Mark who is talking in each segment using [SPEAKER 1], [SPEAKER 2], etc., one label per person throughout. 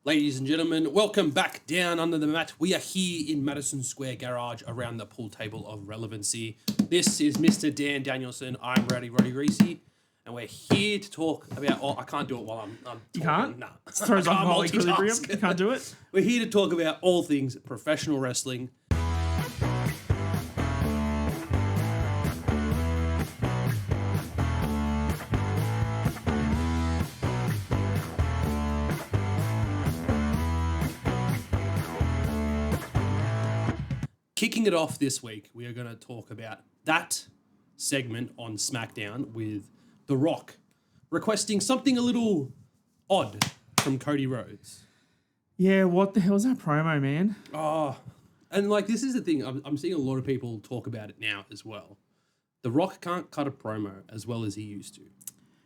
[SPEAKER 1] Ladies and gentlemen, welcome back down under the mat. We are here in Madison Square Garage around the pool table of relevancy. This is Mr. Dan Danielson. I'm Roddy Reece, and we're here to talk about... Oh, I can't do it while I'm talking.
[SPEAKER 2] You can't?
[SPEAKER 1] No.
[SPEAKER 2] It throws off whole equilibrium. You can't do it?
[SPEAKER 1] We're here to talk about all things professional wrestling. Kicking it off this week, we are going to talk about that segment on SmackDown with The Rock requesting something a little odd from Cody Rhodes.
[SPEAKER 2] Yeah, what the hell is that promo, man?
[SPEAKER 1] Oh, and like this is the thing, I'm seeing a lot of people talk about it now as well. The Rock can't cut a promo as well as he used to.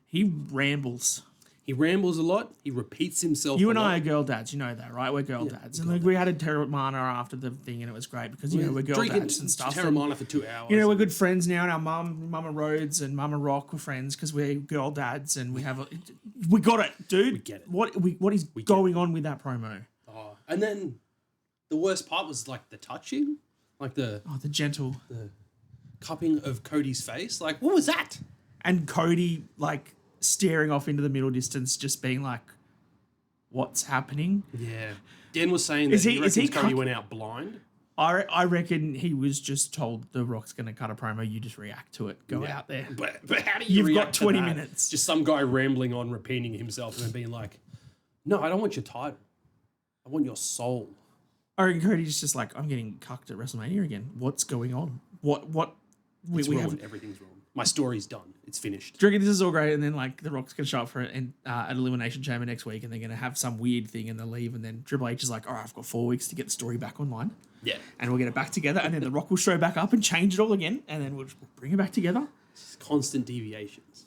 [SPEAKER 2] He rambles.
[SPEAKER 1] He rambles a lot. He repeats himself.
[SPEAKER 2] You and I are girl dads. You know that, right? We're girl dads. And like, we had a Terramana after the thing, and it was great because, we're girl dads and stuff.
[SPEAKER 1] Terramana for 2 hours.
[SPEAKER 2] We're good friends now. And our Mama Rhodes and Mama Rock were friends because we're girl dads, and we got it, dude.
[SPEAKER 1] We get it.
[SPEAKER 2] What is going on with that promo?
[SPEAKER 1] Oh, and then the worst part was like the touching, like the
[SPEAKER 2] gentle,
[SPEAKER 1] the cupping of Cody's face. Like, what was that?
[SPEAKER 2] And Cody staring off into the middle distance, just being like, what's happening?
[SPEAKER 1] Yeah. Dan was saying that he reckons Cody went out blind.
[SPEAKER 2] I reckon he was just told The Rock's going to cut a promo. You just react to it. Go out there.
[SPEAKER 1] But how do you react
[SPEAKER 2] got 20
[SPEAKER 1] to that?
[SPEAKER 2] minutes.
[SPEAKER 1] Just some guy rambling on, repeating himself and then being like, no, I don't want your title. I want your soul.
[SPEAKER 2] I reckon Cody's just like, I'm getting cucked at WrestleMania again. What's going on?
[SPEAKER 1] Everything's wrong. My story's done. It's finished.
[SPEAKER 2] Do you reckon this is all great? And then The Rock's going to show up for an Elimination Chamber next week, and they're going to have some weird thing and they'll leave, and then Triple H is like, all right, I've got 4 weeks to get the story back online.
[SPEAKER 1] Yeah.
[SPEAKER 2] And we'll get it back together, and then The Rock will show back up and change it all again, and then we'll bring it back together.
[SPEAKER 1] It's constant deviations.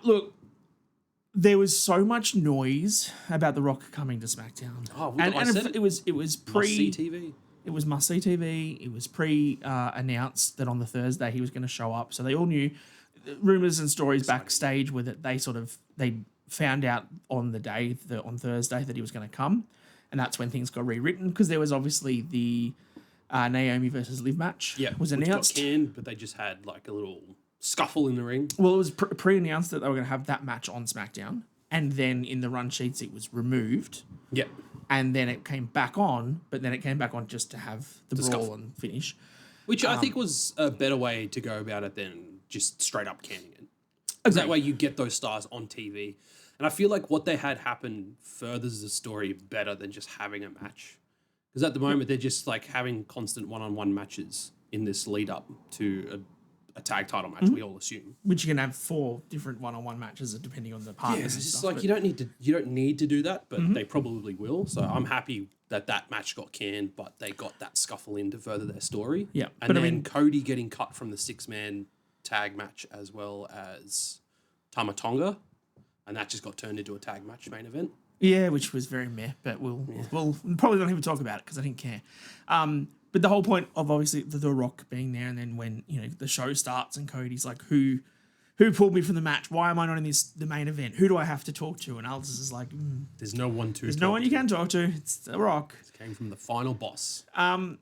[SPEAKER 2] Look, there was so much noise about The Rock coming to SmackDown.
[SPEAKER 1] Oh,
[SPEAKER 2] it was pre
[SPEAKER 1] TV.
[SPEAKER 2] It was must-see TV. It was announced that on the Thursday he was going to show up. So they all knew. Rumors and stories backstage were that they found out on the day, on Thursday, that he was going to come. And that's when things got rewritten, because there was obviously the Naomi versus Liv match was announced.
[SPEAKER 1] Which got canned, but they just had like a little scuffle in the ring.
[SPEAKER 2] Well, it was pre-announced that they were going to have that match on SmackDown. And then in the run sheets, it was removed.
[SPEAKER 1] Yep.
[SPEAKER 2] And then it came back on, but then it came back on just to have the brawl and finish.
[SPEAKER 1] Which I think was a better way to go about it than just straight up canning it. Because that way you get those stars on TV. And I feel like what they had happen furthers the story better than just having a match. Because at the moment, they're just like having constant one-on-one matches in this lead up to a tag title match, we all assume.
[SPEAKER 2] Which you can have 4 different one-on-one matches depending on the partners.
[SPEAKER 1] Yeah, it's
[SPEAKER 2] and
[SPEAKER 1] just
[SPEAKER 2] stuff,
[SPEAKER 1] like you don't need to do that, but they probably will. So I'm happy that match got canned, but they got that scuffle in to further their story.
[SPEAKER 2] Yeah,
[SPEAKER 1] and then Cody getting cut from the 6-man tag match as well as Tama Tonga, and that just got turned into a tag match main event.
[SPEAKER 2] Yeah, which was very meh, but we'll probably not even talk about it because I didn't care. But the whole point of obviously the Rock being there, and then when the show starts and Cody's like, who pulled me from the match? Why am I not in the main event? Who do I have to talk to? And Aldous is like,
[SPEAKER 1] there's no one
[SPEAKER 2] you can talk to. It's the Rock.
[SPEAKER 1] It came from the final boss.
[SPEAKER 2] And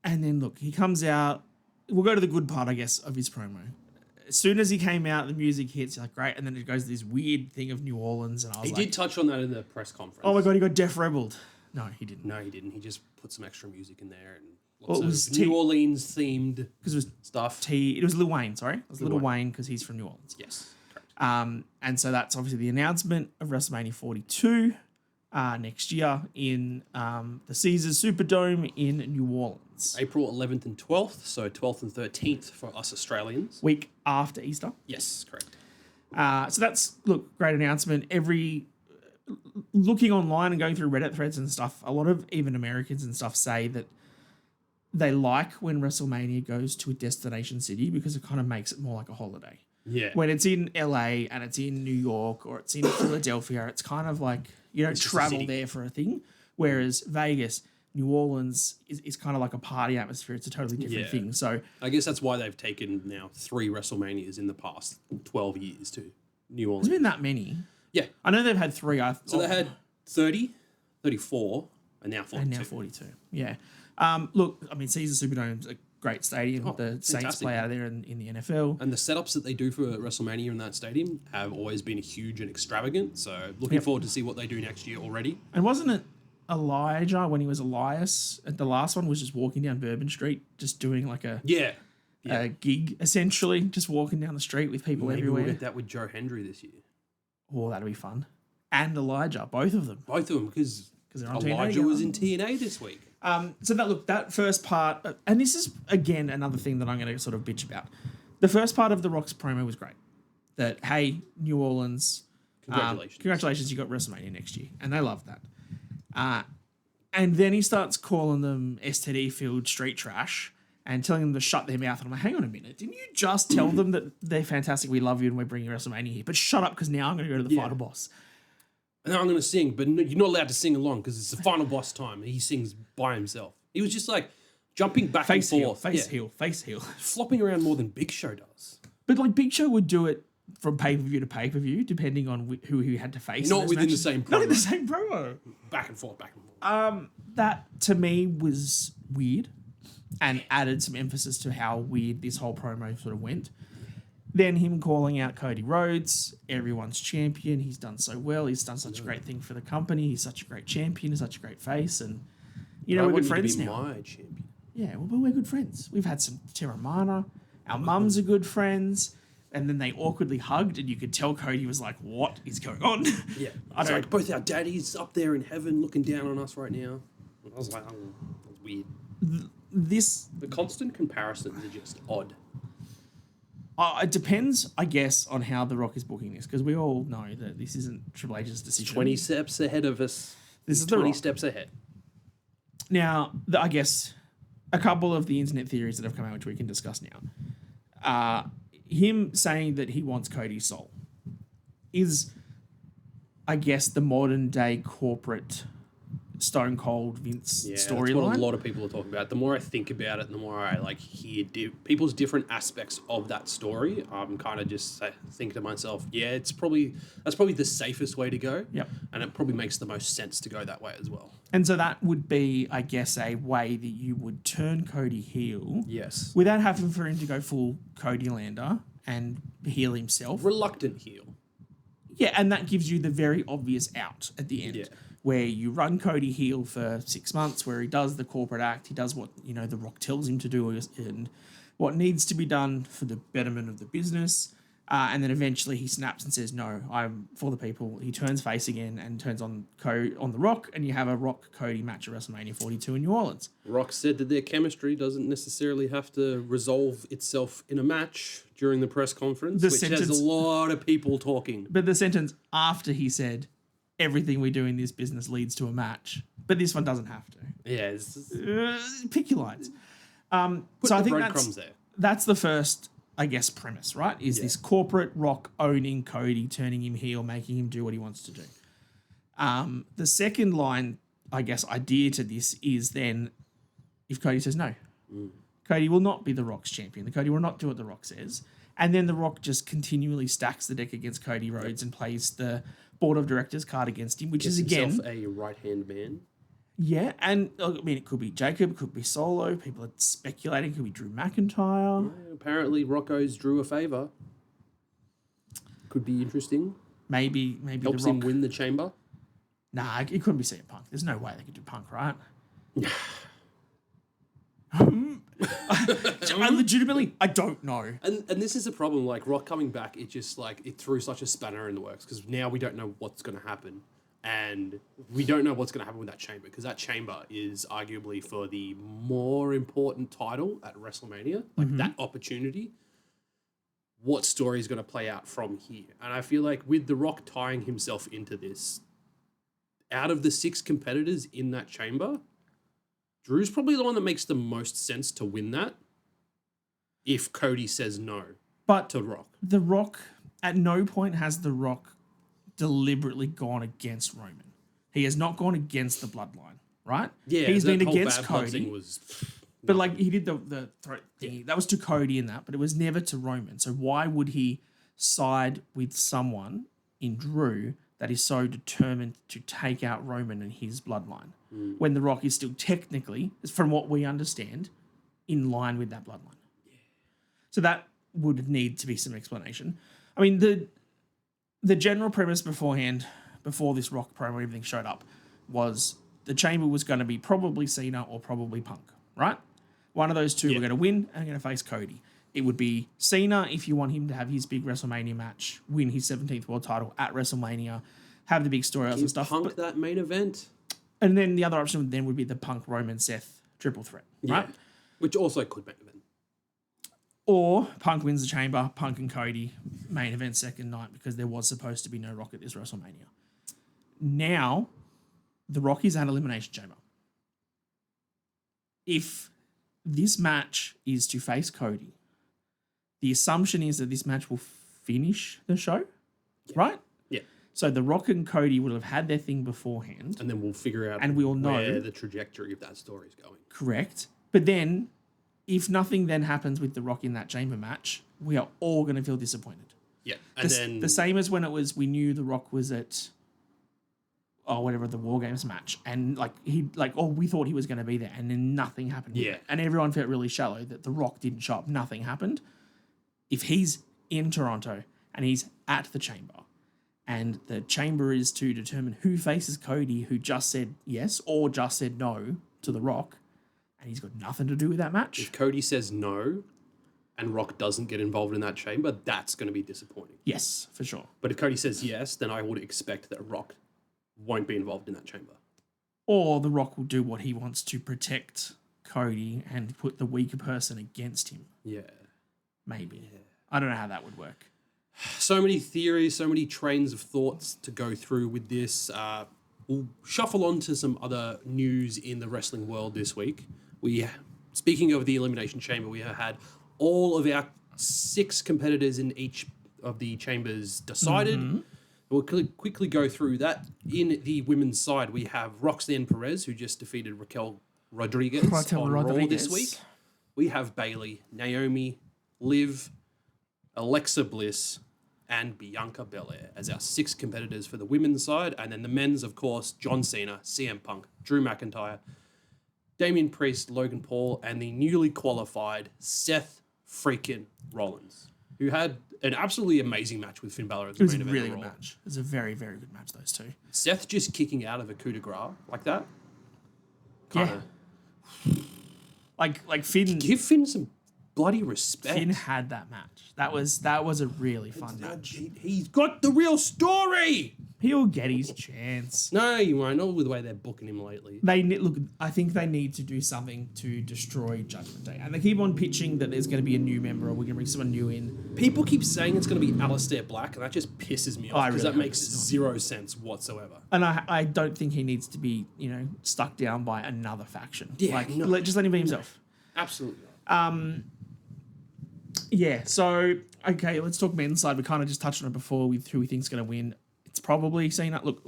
[SPEAKER 2] then look, he comes out. We'll go to the good part, I guess, of his promo. As soon as he came out, the music hits. You're like, great. And then it goes to this weird thing of New Orleans. And
[SPEAKER 1] he did touch on that in the press conference.
[SPEAKER 2] Oh my God, he got Def Rebelled. No, he didn't.
[SPEAKER 1] No, he didn't. He just put some extra music in there and lots of New Orleans themed stuff.
[SPEAKER 2] It was Lil Wayne, sorry. It was Lil Wayne because he's from New Orleans.
[SPEAKER 1] Yes, correct.
[SPEAKER 2] And so that's obviously the announcement of WrestleMania 42 next year in the Caesars Superdome in New Orleans.
[SPEAKER 1] April 11th and 12th, so 12th and 13th for us Australians.
[SPEAKER 2] Week after Easter.
[SPEAKER 1] Yes, correct.
[SPEAKER 2] So that's, great announcement. Looking online and going through Reddit threads and stuff, a lot of even Americans and stuff say that they like when WrestleMania goes to a destination city because it kind of makes it more like a holiday.
[SPEAKER 1] Yeah.
[SPEAKER 2] When it's in LA and it's in New York or it's in Philadelphia, it's kind of like you don't travel there for a thing. Whereas Vegas, New Orleans is kind of like a party atmosphere. It's a totally different thing. So
[SPEAKER 1] I guess that's why they've taken now 3 WrestleManias in the past 12 years to New Orleans.
[SPEAKER 2] There's been that many.
[SPEAKER 1] Yeah.
[SPEAKER 2] I know they've had 3.
[SPEAKER 1] So they had 30 34, and now 42.
[SPEAKER 2] And now 42. Yeah. Look, I mean, Caesars Superdome's a great stadium. The Saints
[SPEAKER 1] fantastic.
[SPEAKER 2] play out of there in the NFL.
[SPEAKER 1] And the setups that they do for WrestleMania in that stadium have always been huge and extravagant. So looking forward to see what they do next year already.
[SPEAKER 2] And wasn't it Elijah when he was Elias? The last one was just walking down Bourbon Street, just doing like a gig, essentially, just walking down the street with people
[SPEAKER 1] Maybe
[SPEAKER 2] everywhere.
[SPEAKER 1] we'll get that with Joe Hendry this year.
[SPEAKER 2] Oh, that'll be fun. And Elijah, both of them.
[SPEAKER 1] Both of them, because
[SPEAKER 2] they're on
[SPEAKER 1] Elijah
[SPEAKER 2] TNA,
[SPEAKER 1] was in TNA this week.
[SPEAKER 2] So that first part, and this is, again, another thing that I'm going to sort of bitch about. The first part of The Rock's promo was great. That, hey, New Orleans, congratulations, you got WrestleMania next year. And they loved that. And then he starts calling them STD filled street trash and telling them to shut their mouth. And I'm like, hang on a minute. Didn't you just tell them that they're fantastic, we love you, and we're bringing WrestleMania here? But shut up, because now I'm going to go to the final boss.
[SPEAKER 1] And now I'm going to sing, but you're not allowed to sing along because it's the final boss time. He sings by himself. He was just like jumping back and forth.
[SPEAKER 2] Face heel.
[SPEAKER 1] Flopping around more than Big Show does.
[SPEAKER 2] But like Big Show would do it from pay-per-view to pay-per-view, depending on who he had to face.
[SPEAKER 1] Not within the same promo.
[SPEAKER 2] Not in the same promo.
[SPEAKER 1] Back and forth, back and forth.
[SPEAKER 2] That, to me, was weird and added some emphasis to how weird this whole promo sort of went. Then him calling out Cody Rhodes, everyone's champion. He's done so well. He's done such a great thing for the company. He's such a great champion. He's such a great face. And, we're good friends now.
[SPEAKER 1] My champion.
[SPEAKER 2] Yeah, well, but we're good friends. We've had some Terramana. Our mums are good friends. And then they awkwardly hugged, and you could tell Cody was like, what is going on?
[SPEAKER 1] Yeah. It's like both our daddies up there in heaven looking down on us right now. I was like, oh, that's weird. The constant comparisons are just odd.
[SPEAKER 2] It depends, I guess, on how The Rock is booking this, because we all know that this isn't Triple H's decision.
[SPEAKER 1] 20 steps ahead of us.
[SPEAKER 2] This is
[SPEAKER 1] 20 steps ahead.
[SPEAKER 2] Now, I guess a couple of the internet theories that have come out, which we can discuss now. Him saying that he wants Cody's soul is, I guess, the modern day corporate Stone Cold Vince storyline.
[SPEAKER 1] That's what a lot of people are talking about. The more I think about it, the more I hear people's different aspects of that story. I'm kind of just think to myself, that's probably the safest way to go.
[SPEAKER 2] Yep.
[SPEAKER 1] And it probably makes the most sense to go that way as well.
[SPEAKER 2] And so that would be, I guess, a way that you would turn Cody heel.
[SPEAKER 1] Yes.
[SPEAKER 2] Without having for him to go full Cody Lander and heal himself.
[SPEAKER 1] Reluctant heel.
[SPEAKER 2] Yeah, and that gives you the very obvious out at the end. Yeah. Where you run Cody heel for 6 months, where he does the corporate act, he does what, The Rock tells him to do and what needs to be done for the betterment of the business. And then eventually he snaps and says, no, I'm for the people. He turns face again and turns on The Rock, and you have a Rock-Cody match at WrestleMania 42 in New Orleans.
[SPEAKER 1] Rock said that their chemistry doesn't necessarily have to resolve itself in a match during the press conference, which has a lot of people talking.
[SPEAKER 2] But the sentence after he said, everything we do in this business leads to a match. But this one doesn't have to.
[SPEAKER 1] Yeah.
[SPEAKER 2] Pick your lines.
[SPEAKER 1] Put
[SPEAKER 2] so
[SPEAKER 1] the
[SPEAKER 2] I think
[SPEAKER 1] breadcrumbs there.
[SPEAKER 2] That's the first, I guess, premise, right? Is this corporate Rock owning Cody, turning him heel, making him do what he wants to do. The second line, I guess, idea to this is then if Cody says no. Cody will not be The Rock's champion. The Cody will not do what The Rock says. And then The Rock just continually stacks the deck against Cody Rhodes and plays the board of directors card against him, which is, again,
[SPEAKER 1] a right-hand man.
[SPEAKER 2] Yeah, and I mean, it could be Jacob, it could be Solo. People are speculating, it could be Drew McIntyre.
[SPEAKER 1] Yeah, apparently, Rocco's Drew a favour. Could be interesting.
[SPEAKER 2] Maybe
[SPEAKER 1] helps
[SPEAKER 2] The Rock
[SPEAKER 1] him win the chamber.
[SPEAKER 2] Nah, it couldn't be CM Punk. There's no way they could do Punk, right? I legitimately, I don't know.
[SPEAKER 1] And this is a problem. Like Rock coming back, it just it threw such a spanner in the works because now we don't know what's going to happen, and we don't know what's going to happen with that chamber because that chamber is arguably for the more important title at WrestleMania, that opportunity. What story is going to play out from here? And I feel like with The Rock tying himself into this, out of the 6 competitors in that chamber, Drew's probably the one that makes the most sense to win that if Cody says no to Rock.
[SPEAKER 2] The Rock, at no point has The Rock deliberately gone against Roman. He has not gone against the bloodline, right?
[SPEAKER 1] Yeah,
[SPEAKER 2] he's been against
[SPEAKER 1] bad blood
[SPEAKER 2] Cody.
[SPEAKER 1] Thing was
[SPEAKER 2] but he did the throat thingy. That was to Cody in that, but it was never to Roman. So why would he side with someone in Drew that is so determined to take out Roman and his bloodline, when The Rock is still technically, from what we understand, in line with that bloodline. Yeah. So that would need to be some explanation. I mean, the general premise beforehand, before this Rock promo, everything showed up, was the Chamber was going to be probably Cena or probably Punk, right? One of those two were going to win and going to face Cody. It would be Cena if you want him to have his big WrestleMania match, win his 17th world title at WrestleMania, have the big storylines and stuff.
[SPEAKER 1] Punk that main event.
[SPEAKER 2] And then the other option then would be the Punk, Roman, Seth triple threat, right?
[SPEAKER 1] Which also could main event.
[SPEAKER 2] Or Punk wins the Chamber, Punk and Cody main event second night, because there was supposed to be no Rock at this WrestleMania. Now, the Rock is at Elimination Chamber. If this match is to face Cody, the assumption is that this match will finish the show, right?
[SPEAKER 1] Yeah.
[SPEAKER 2] So The Rock and Cody will have had their thing beforehand.
[SPEAKER 1] And then we'll figure out
[SPEAKER 2] and we'll know
[SPEAKER 1] where the trajectory of that story is going.
[SPEAKER 2] Correct. But then, if nothing then happens with The Rock in that Chamber match, we are all going to feel disappointed.
[SPEAKER 1] Yeah. And then
[SPEAKER 2] the same as when it was, we knew The Rock was at, the War Games match. And we thought he was going to be there. And then nothing happened.
[SPEAKER 1] Yeah.
[SPEAKER 2] And everyone felt really shallow that The Rock didn't show up. Nothing happened. If he's in Toronto and he's at the Chamber, and the Chamber is to determine who faces Cody, who just said yes or just said no to The Rock, and he's got nothing to do with that match.
[SPEAKER 1] If Cody says no and Rock doesn't get involved in that Chamber, that's going to be disappointing.
[SPEAKER 2] Yes, for sure.
[SPEAKER 1] But if Cody says yes, then I would expect that Rock won't be involved in that Chamber.
[SPEAKER 2] Or The Rock will do what he wants to protect Cody and put the weaker person against him.
[SPEAKER 1] Yeah.
[SPEAKER 2] Maybe.
[SPEAKER 1] Yeah.
[SPEAKER 2] I don't know how that would work.
[SPEAKER 1] So many theories, so many trains of thoughts to go through with this. We'll shuffle on to some other news in the wrestling world this week. Speaking of the Elimination Chamber, we have had all of our 6 competitors in each of the chambers decided. Mm-hmm. We'll quickly go through that. In the women's side, we have Roxanne Perez, who just defeated Raquel Rodriguez on Raw this week. We have Bailey, Naomi, Liv, Alexa Bliss, and Bianca Belair as our 6 competitors for the women's side. And then the men's, of course, John Cena, CM Punk, Drew McIntyre, Damian Priest, Logan Paul, and the newly qualified Seth freaking Rollins, who had an absolutely amazing match with Finn Balor at the main event.
[SPEAKER 2] It was a really good match. It was a very, very good match, those two.
[SPEAKER 1] Seth just kicking out of a coup de grace like that.
[SPEAKER 2] Yeah. Like Finn...
[SPEAKER 1] Give Finn some bloody respect.
[SPEAKER 2] Finn had that match. That was a really fun match.
[SPEAKER 1] He's got the real story.
[SPEAKER 2] He'll get his chance.
[SPEAKER 1] No, you won't. Not with the way they're booking him lately.
[SPEAKER 2] I think they need to do something to destroy Judgment Day. And they keep on pitching that there's going to be a new member or we're going to bring someone new in.
[SPEAKER 1] People keep saying it's going to be Aleister Black, and that just pisses me off because that makes zero sense whatsoever.
[SPEAKER 2] And I don't think he needs to be, stuck down by another faction.
[SPEAKER 1] Yeah,
[SPEAKER 2] just let him be himself.
[SPEAKER 1] Absolutely.
[SPEAKER 2] Yeah, so, okay, let's talk men's side. We kind of just touched on it before with who we think is going to win. It's probably Cena. Look,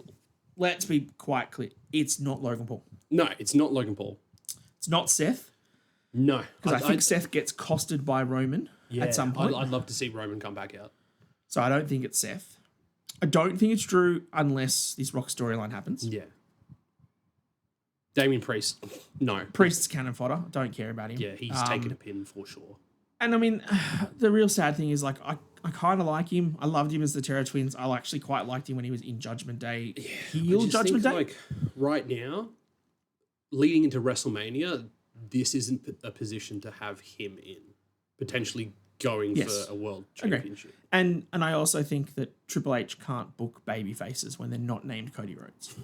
[SPEAKER 2] let's be quite clear. It's not Logan Paul.
[SPEAKER 1] No, it's not Logan Paul.
[SPEAKER 2] It's not Seth.
[SPEAKER 1] No.
[SPEAKER 2] Because I think Seth gets costed by Roman at some point.
[SPEAKER 1] I'd love to see Roman come back out.
[SPEAKER 2] So I don't think it's Seth. I don't think it's Drew unless this Rock storyline happens.
[SPEAKER 1] Yeah. Damian Priest, no.
[SPEAKER 2] Priest's cannon fodder. Don't care about him.
[SPEAKER 1] Yeah, he's taken a pin for sure.
[SPEAKER 2] And I mean, the real sad thing is, I kind of like him. I loved him as the Terror Twins. I actually quite liked him when he was in Judgment Day. Heel Judgment Day.
[SPEAKER 1] Right now, leading into WrestleMania, this isn't a position to have him in. Potentially going for a world championship.
[SPEAKER 2] And I also think that Triple H can't book baby faces when they're not named Cody Rhodes.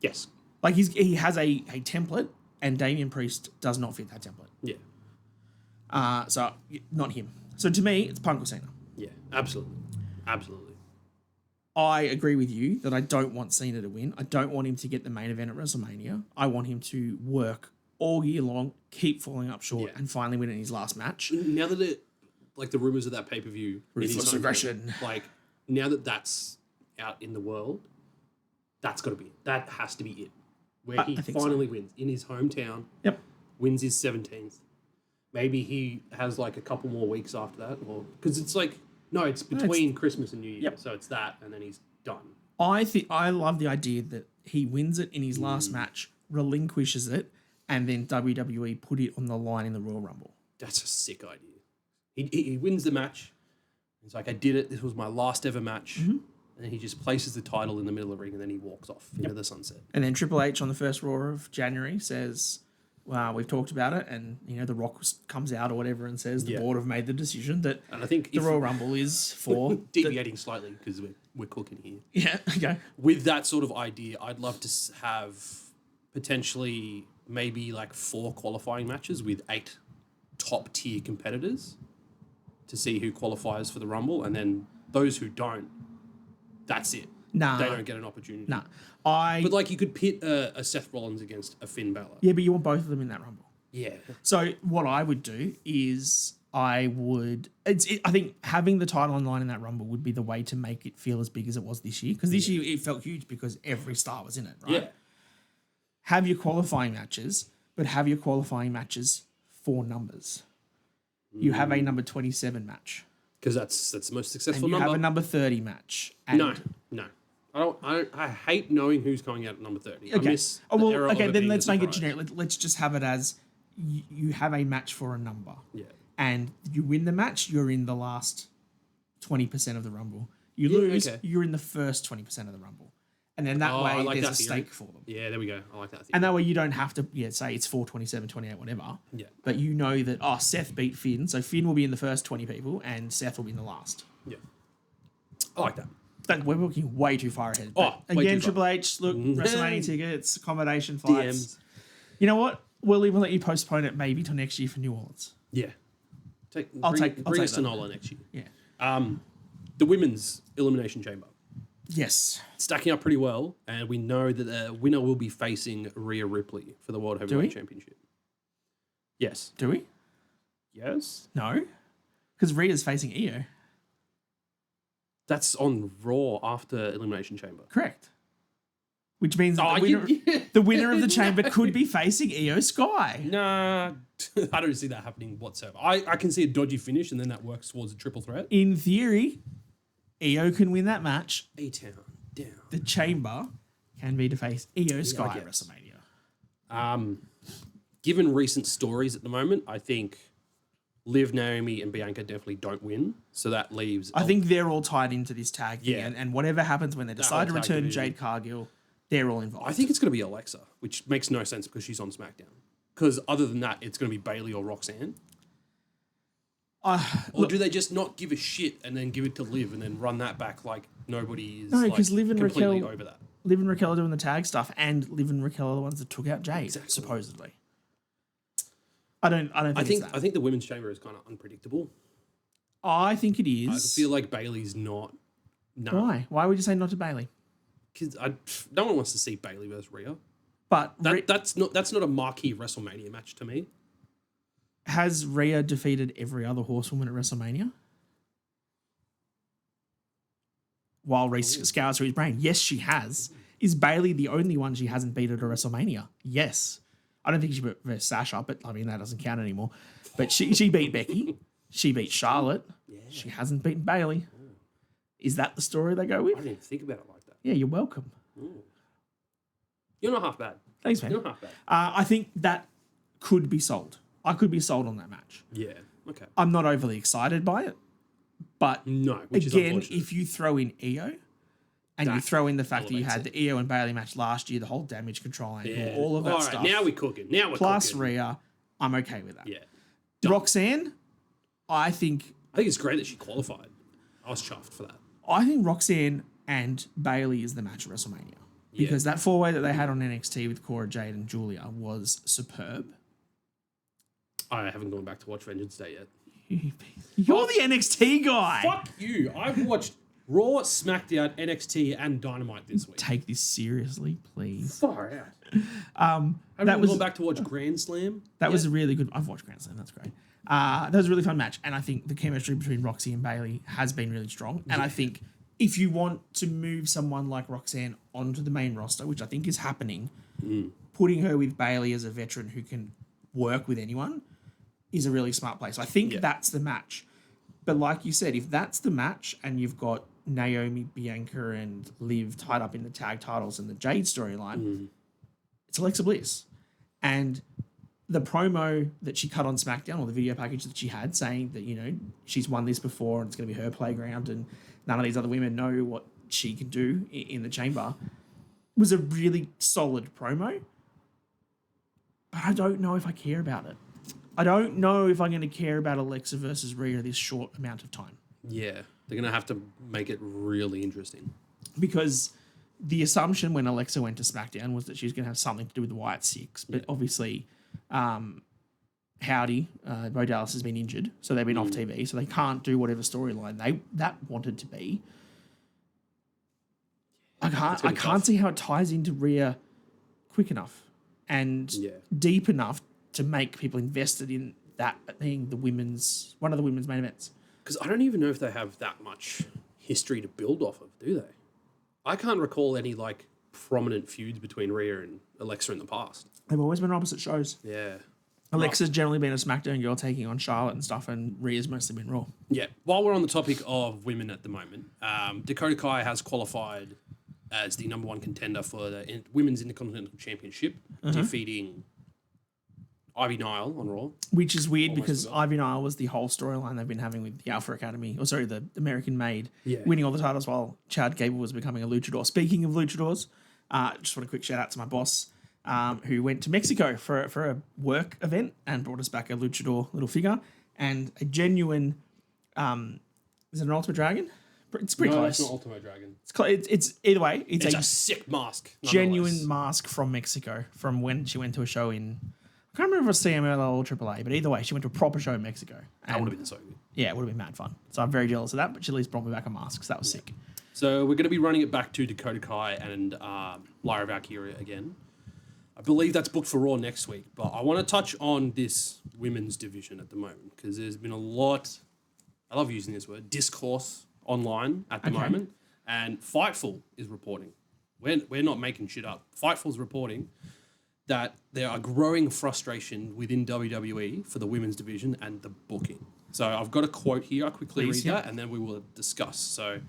[SPEAKER 1] Yes.
[SPEAKER 2] He has a template, and Damian Priest does not fit that template.
[SPEAKER 1] Yeah.
[SPEAKER 2] So not him. So to me, it's Punk or Cena.
[SPEAKER 1] Yeah, absolutely. Absolutely.
[SPEAKER 2] I agree with you that I don't want Cena to win. I don't want him to get the main event at WrestleMania. I want him to work all year long, keep falling up short, and finally win in his last match.
[SPEAKER 1] Now that the rumors of that pay-per-view,
[SPEAKER 2] Ruthless Aggression,
[SPEAKER 1] now that that's out in the world, that's got to be it. That has to be it. Where he finally wins in his hometown.
[SPEAKER 2] Yep.
[SPEAKER 1] Wins his 17th. Maybe he has a couple more weeks after that, or because it's it's between Christmas and New Year, so it's that, and then he's done.
[SPEAKER 2] I love the idea that he wins it in his last match, relinquishes it, and then WWE put it on the line in the Royal Rumble.
[SPEAKER 1] That's a sick idea. He wins the match. He's like, I did it. This was my last ever match. And then he just places the title in the middle of the ring and then he walks off into the sunset.
[SPEAKER 2] And then Triple H on the first Raw of January says, well, we've talked about it. And, The Rock comes out or whatever and says the board have made the decision that
[SPEAKER 1] and I think
[SPEAKER 2] the Royal Rumble is for...
[SPEAKER 1] deviating slightly because we're cooking here.
[SPEAKER 2] Yeah, okay.
[SPEAKER 1] With that sort of idea, I'd love to have potentially maybe like 4 qualifying matches with 8 top tier competitors to see who qualifies for the Rumble, and then those who don't, that's it.
[SPEAKER 2] Nah.
[SPEAKER 1] They don't get an opportunity.
[SPEAKER 2] Nah.
[SPEAKER 1] But like you could pit a Seth Rollins against a Finn Balor.
[SPEAKER 2] Yeah, but you want both of them in that Rumble.
[SPEAKER 1] Yeah.
[SPEAKER 2] So what I would do is I think having the title online in that Rumble would be the way to make it feel as big as it was this year. Because this year it felt huge because every star was in it, right?
[SPEAKER 1] Yeah.
[SPEAKER 2] Have your qualifying matches, but have your qualifying matches for numbers. You have a number 27 match.
[SPEAKER 1] Because that's the most successful
[SPEAKER 2] And you
[SPEAKER 1] number.
[SPEAKER 2] have a number 30 match. And
[SPEAKER 1] No. I hate knowing who's coming out at number 30.
[SPEAKER 2] Okay.
[SPEAKER 1] I miss the era of it
[SPEAKER 2] then
[SPEAKER 1] being
[SPEAKER 2] let's
[SPEAKER 1] a
[SPEAKER 2] make it
[SPEAKER 1] surprise.
[SPEAKER 2] generic. Let's just have it as you have a match for a number.
[SPEAKER 1] Yeah.
[SPEAKER 2] And you win the match, you're in the last 20% of the Rumble. You lose,
[SPEAKER 1] okay.
[SPEAKER 2] you're in the first 20% of the Rumble. And then that
[SPEAKER 1] I
[SPEAKER 2] way
[SPEAKER 1] like
[SPEAKER 2] there's
[SPEAKER 1] that
[SPEAKER 2] a
[SPEAKER 1] theory.
[SPEAKER 2] stake for them.
[SPEAKER 1] Yeah, there we go. I like that.
[SPEAKER 2] And that way you don't have to, say it's 4, 27, 28, whatever.
[SPEAKER 1] Yeah.
[SPEAKER 2] But you know that, Seth beat Finn. So Finn will be in the first 20 people and Seth will be in the last.
[SPEAKER 1] Yeah. I like that.
[SPEAKER 2] We're looking way too far ahead.
[SPEAKER 1] Oh,
[SPEAKER 2] But
[SPEAKER 1] way
[SPEAKER 2] again,
[SPEAKER 1] too far.
[SPEAKER 2] Triple H, look, WrestleMania tickets, accommodation flights.
[SPEAKER 1] DMs.
[SPEAKER 2] You know what? We'll even let you postpone it maybe till next year for New Orleans.
[SPEAKER 1] Yeah.
[SPEAKER 2] I'll
[SPEAKER 1] bring
[SPEAKER 2] take
[SPEAKER 1] us to
[SPEAKER 2] that.
[SPEAKER 1] NOLA next year.
[SPEAKER 2] Yeah.
[SPEAKER 1] The women's Elimination Chamber.
[SPEAKER 2] Yes.
[SPEAKER 1] Stacking up pretty well, and we know that the winner will be facing Rhea Ripley for the World Heavyweight Championship. Yes.
[SPEAKER 2] Do we?
[SPEAKER 1] Yes?
[SPEAKER 2] No. Because Rhea's facing Io.
[SPEAKER 1] That's on Raw after Elimination Chamber.
[SPEAKER 2] Correct. Which means that the winner of the chamber could be facing Io Sky.
[SPEAKER 1] Nah, I don't see that happening whatsoever. I can see a dodgy finish, and then that works towards a triple threat.
[SPEAKER 2] In theory, Io can win that match.
[SPEAKER 1] A-Town, down.
[SPEAKER 2] The chamber can be to face Io Sky
[SPEAKER 1] I
[SPEAKER 2] at
[SPEAKER 1] guess.
[SPEAKER 2] WrestleMania.
[SPEAKER 1] Given recent stories at the moment, I think Liv, Naomi, and Bianca definitely don't win. So that leaves...
[SPEAKER 2] I think they're all tied into this tag thing.
[SPEAKER 1] Yeah.
[SPEAKER 2] And whatever happens when they decide to
[SPEAKER 1] whole tag
[SPEAKER 2] return
[SPEAKER 1] division.
[SPEAKER 2] Jade Cargill, they're all involved.
[SPEAKER 1] I think it's going to be Alexa, which makes no sense because she's on SmackDown. Because other than that, it's going to be Bailey or Roxanne. Or do they just not give a shit and then give it to Liv and then run that back like nobody is
[SPEAKER 2] because Liv and
[SPEAKER 1] completely
[SPEAKER 2] Raquel-
[SPEAKER 1] over that?
[SPEAKER 2] Liv and Raquel are doing the tag stuff, and Liv and Raquel are the ones that took out Jade, supposedly. I don't think it's that.
[SPEAKER 1] I think the women's chamber is kind of unpredictable.
[SPEAKER 2] I think it
[SPEAKER 1] I
[SPEAKER 2] is.
[SPEAKER 1] feel like Bailey's not. No,
[SPEAKER 2] Why? Why would you say not to Bailey?
[SPEAKER 1] because no one wants to see Bailey versus Rhea.
[SPEAKER 2] But
[SPEAKER 1] That's not a marquee WrestleMania match to me.
[SPEAKER 2] has Rhea defeated every other horsewoman at WrestleMania? While Reece scours through his brain. Yes, she has. Is Bailey the only one she hasn't beat at a WrestleMania? Yes. I don't think she beat versus Sasha, but I mean, that doesn't count anymore. But she beat Becky. She beat Charlotte. Yeah. She hasn't beaten Bailey. Is that the story they go
[SPEAKER 1] I
[SPEAKER 2] with?
[SPEAKER 1] didn't even think about it like that.
[SPEAKER 2] Yeah, you're welcome.
[SPEAKER 1] You're not half bad.
[SPEAKER 2] Thanks, man.
[SPEAKER 1] You're not half bad.
[SPEAKER 2] I think that could be sold. I could be sold on that match.
[SPEAKER 1] Yeah. Okay.
[SPEAKER 2] I'm not overly excited by it. But
[SPEAKER 1] No. Which is
[SPEAKER 2] again,
[SPEAKER 1] unfortunate.
[SPEAKER 2] if you throw in Io and you
[SPEAKER 1] That
[SPEAKER 2] throw in the fact that you
[SPEAKER 1] elevates
[SPEAKER 2] had the Io and Bailey match last year, the whole damage control angle,
[SPEAKER 1] Yeah.
[SPEAKER 2] all of that
[SPEAKER 1] All right,
[SPEAKER 2] stuff.
[SPEAKER 1] now we're cooking. Now we're
[SPEAKER 2] plus
[SPEAKER 1] cooking.
[SPEAKER 2] Rhea, I'm okay with that.
[SPEAKER 1] Yeah.
[SPEAKER 2] Roxanne, I think
[SPEAKER 1] it's great that she qualified. I was chuffed for that.
[SPEAKER 2] Roxanne and Bailey is the match at WrestleMania. Because that four-way that they had on NXT with Cora Jade and Julia was superb.
[SPEAKER 1] I haven't gone back to watch Vengeance Day yet.
[SPEAKER 2] You're the NXT guy.
[SPEAKER 1] Fuck you. I've watched Raw, SmackDown, NXT, and Dynamite this week.
[SPEAKER 2] Take this seriously, please.
[SPEAKER 1] Far out. I've
[SPEAKER 2] that was
[SPEAKER 1] gone back to watch Grand Slam.
[SPEAKER 2] That was a really good. I've watched Grand Slam. That's great. That was a really fun match, and I think the chemistry between Roxy and Bailey has been really strong. And I think if you want to move someone like Roxanne onto the main roster, which I think is happening, putting her with Bailey as a veteran who can work with anyone is a really smart play. So I think that's the match. But like you said, if that's the match and you've got Naomi, Bianca, and Liv tied up in the tag titles and the Jade storyline, it's Alexa Bliss. And the promo that she cut on SmackDown, or the video package that she had, saying that, you know, she's won this before and it's going to be her playground and none of these other women know what she can do in the chamber, was a really solid promo. But I don't know if I care about it. I don't know if I'm going to care about Alexa versus Rhea this short amount of time.
[SPEAKER 1] Yeah, they're going to have to make it really interesting.
[SPEAKER 2] Because the assumption when Alexa went to SmackDown was that she was going to have something to do with the Wyatt Six. But obviously, Howdy, Bo Dallas has been injured, so they've been off TV, so they can't do whatever storyline they that wanted to be. I can't see how it ties into Rhea quick enough and deep enough to make people invested in that being one of the women's main events.
[SPEAKER 1] Because I don't even know if they have that much history to build off of, do they? I can't recall any like prominent feuds between Rhea and Alexa in the past.
[SPEAKER 2] They've always been on opposite shows.
[SPEAKER 1] Yeah.
[SPEAKER 2] Alexa's generally been a SmackDown girl taking on Charlotte and stuff, and Rhea's mostly been Raw.
[SPEAKER 1] Yeah. While we're on the topic of women at the moment, Dakota Kai has qualified as the number one contender for the Women's Intercontinental Championship, defeating Ivy Nile on Raw.
[SPEAKER 2] Which is weird because Ivy Nile was the whole storyline they've been having with the Alpha Academy, the American Maid, winning all the titles while Chad Gable was becoming a luchador. Speaking of luchadors, just want a quick shout out to my boss, who went to Mexico for a work event and brought us back a luchador little figure and a genuine, is it an Ultimate Dragon? It's pretty close.
[SPEAKER 1] It's not Ultimate Dragon.
[SPEAKER 2] It's either way. It's
[SPEAKER 1] a sick mask.
[SPEAKER 2] Genuine mask from Mexico from when she went to a show in, I can't remember if it was CMLL or AAA, but either way, she went to a proper show in Mexico.
[SPEAKER 1] That would have been so good.
[SPEAKER 2] Yeah, it would have been mad fun. So I'm very jealous of that, but she at least brought me back a mask, so that was sick.
[SPEAKER 1] So we're going to be running it back to Dakota Kai and Lyra Valkyria again. I believe that's booked for Raw next week, but I want to touch on this women's division at the moment because there's been a lot, I love using this word, discourse online at the moment, and Fightful is reporting. We're not making shit up. Fightful's reporting that there are growing frustration within WWE for the women's division and the booking. So I've got a quote here. I'll quickly read that, and then we will discuss. So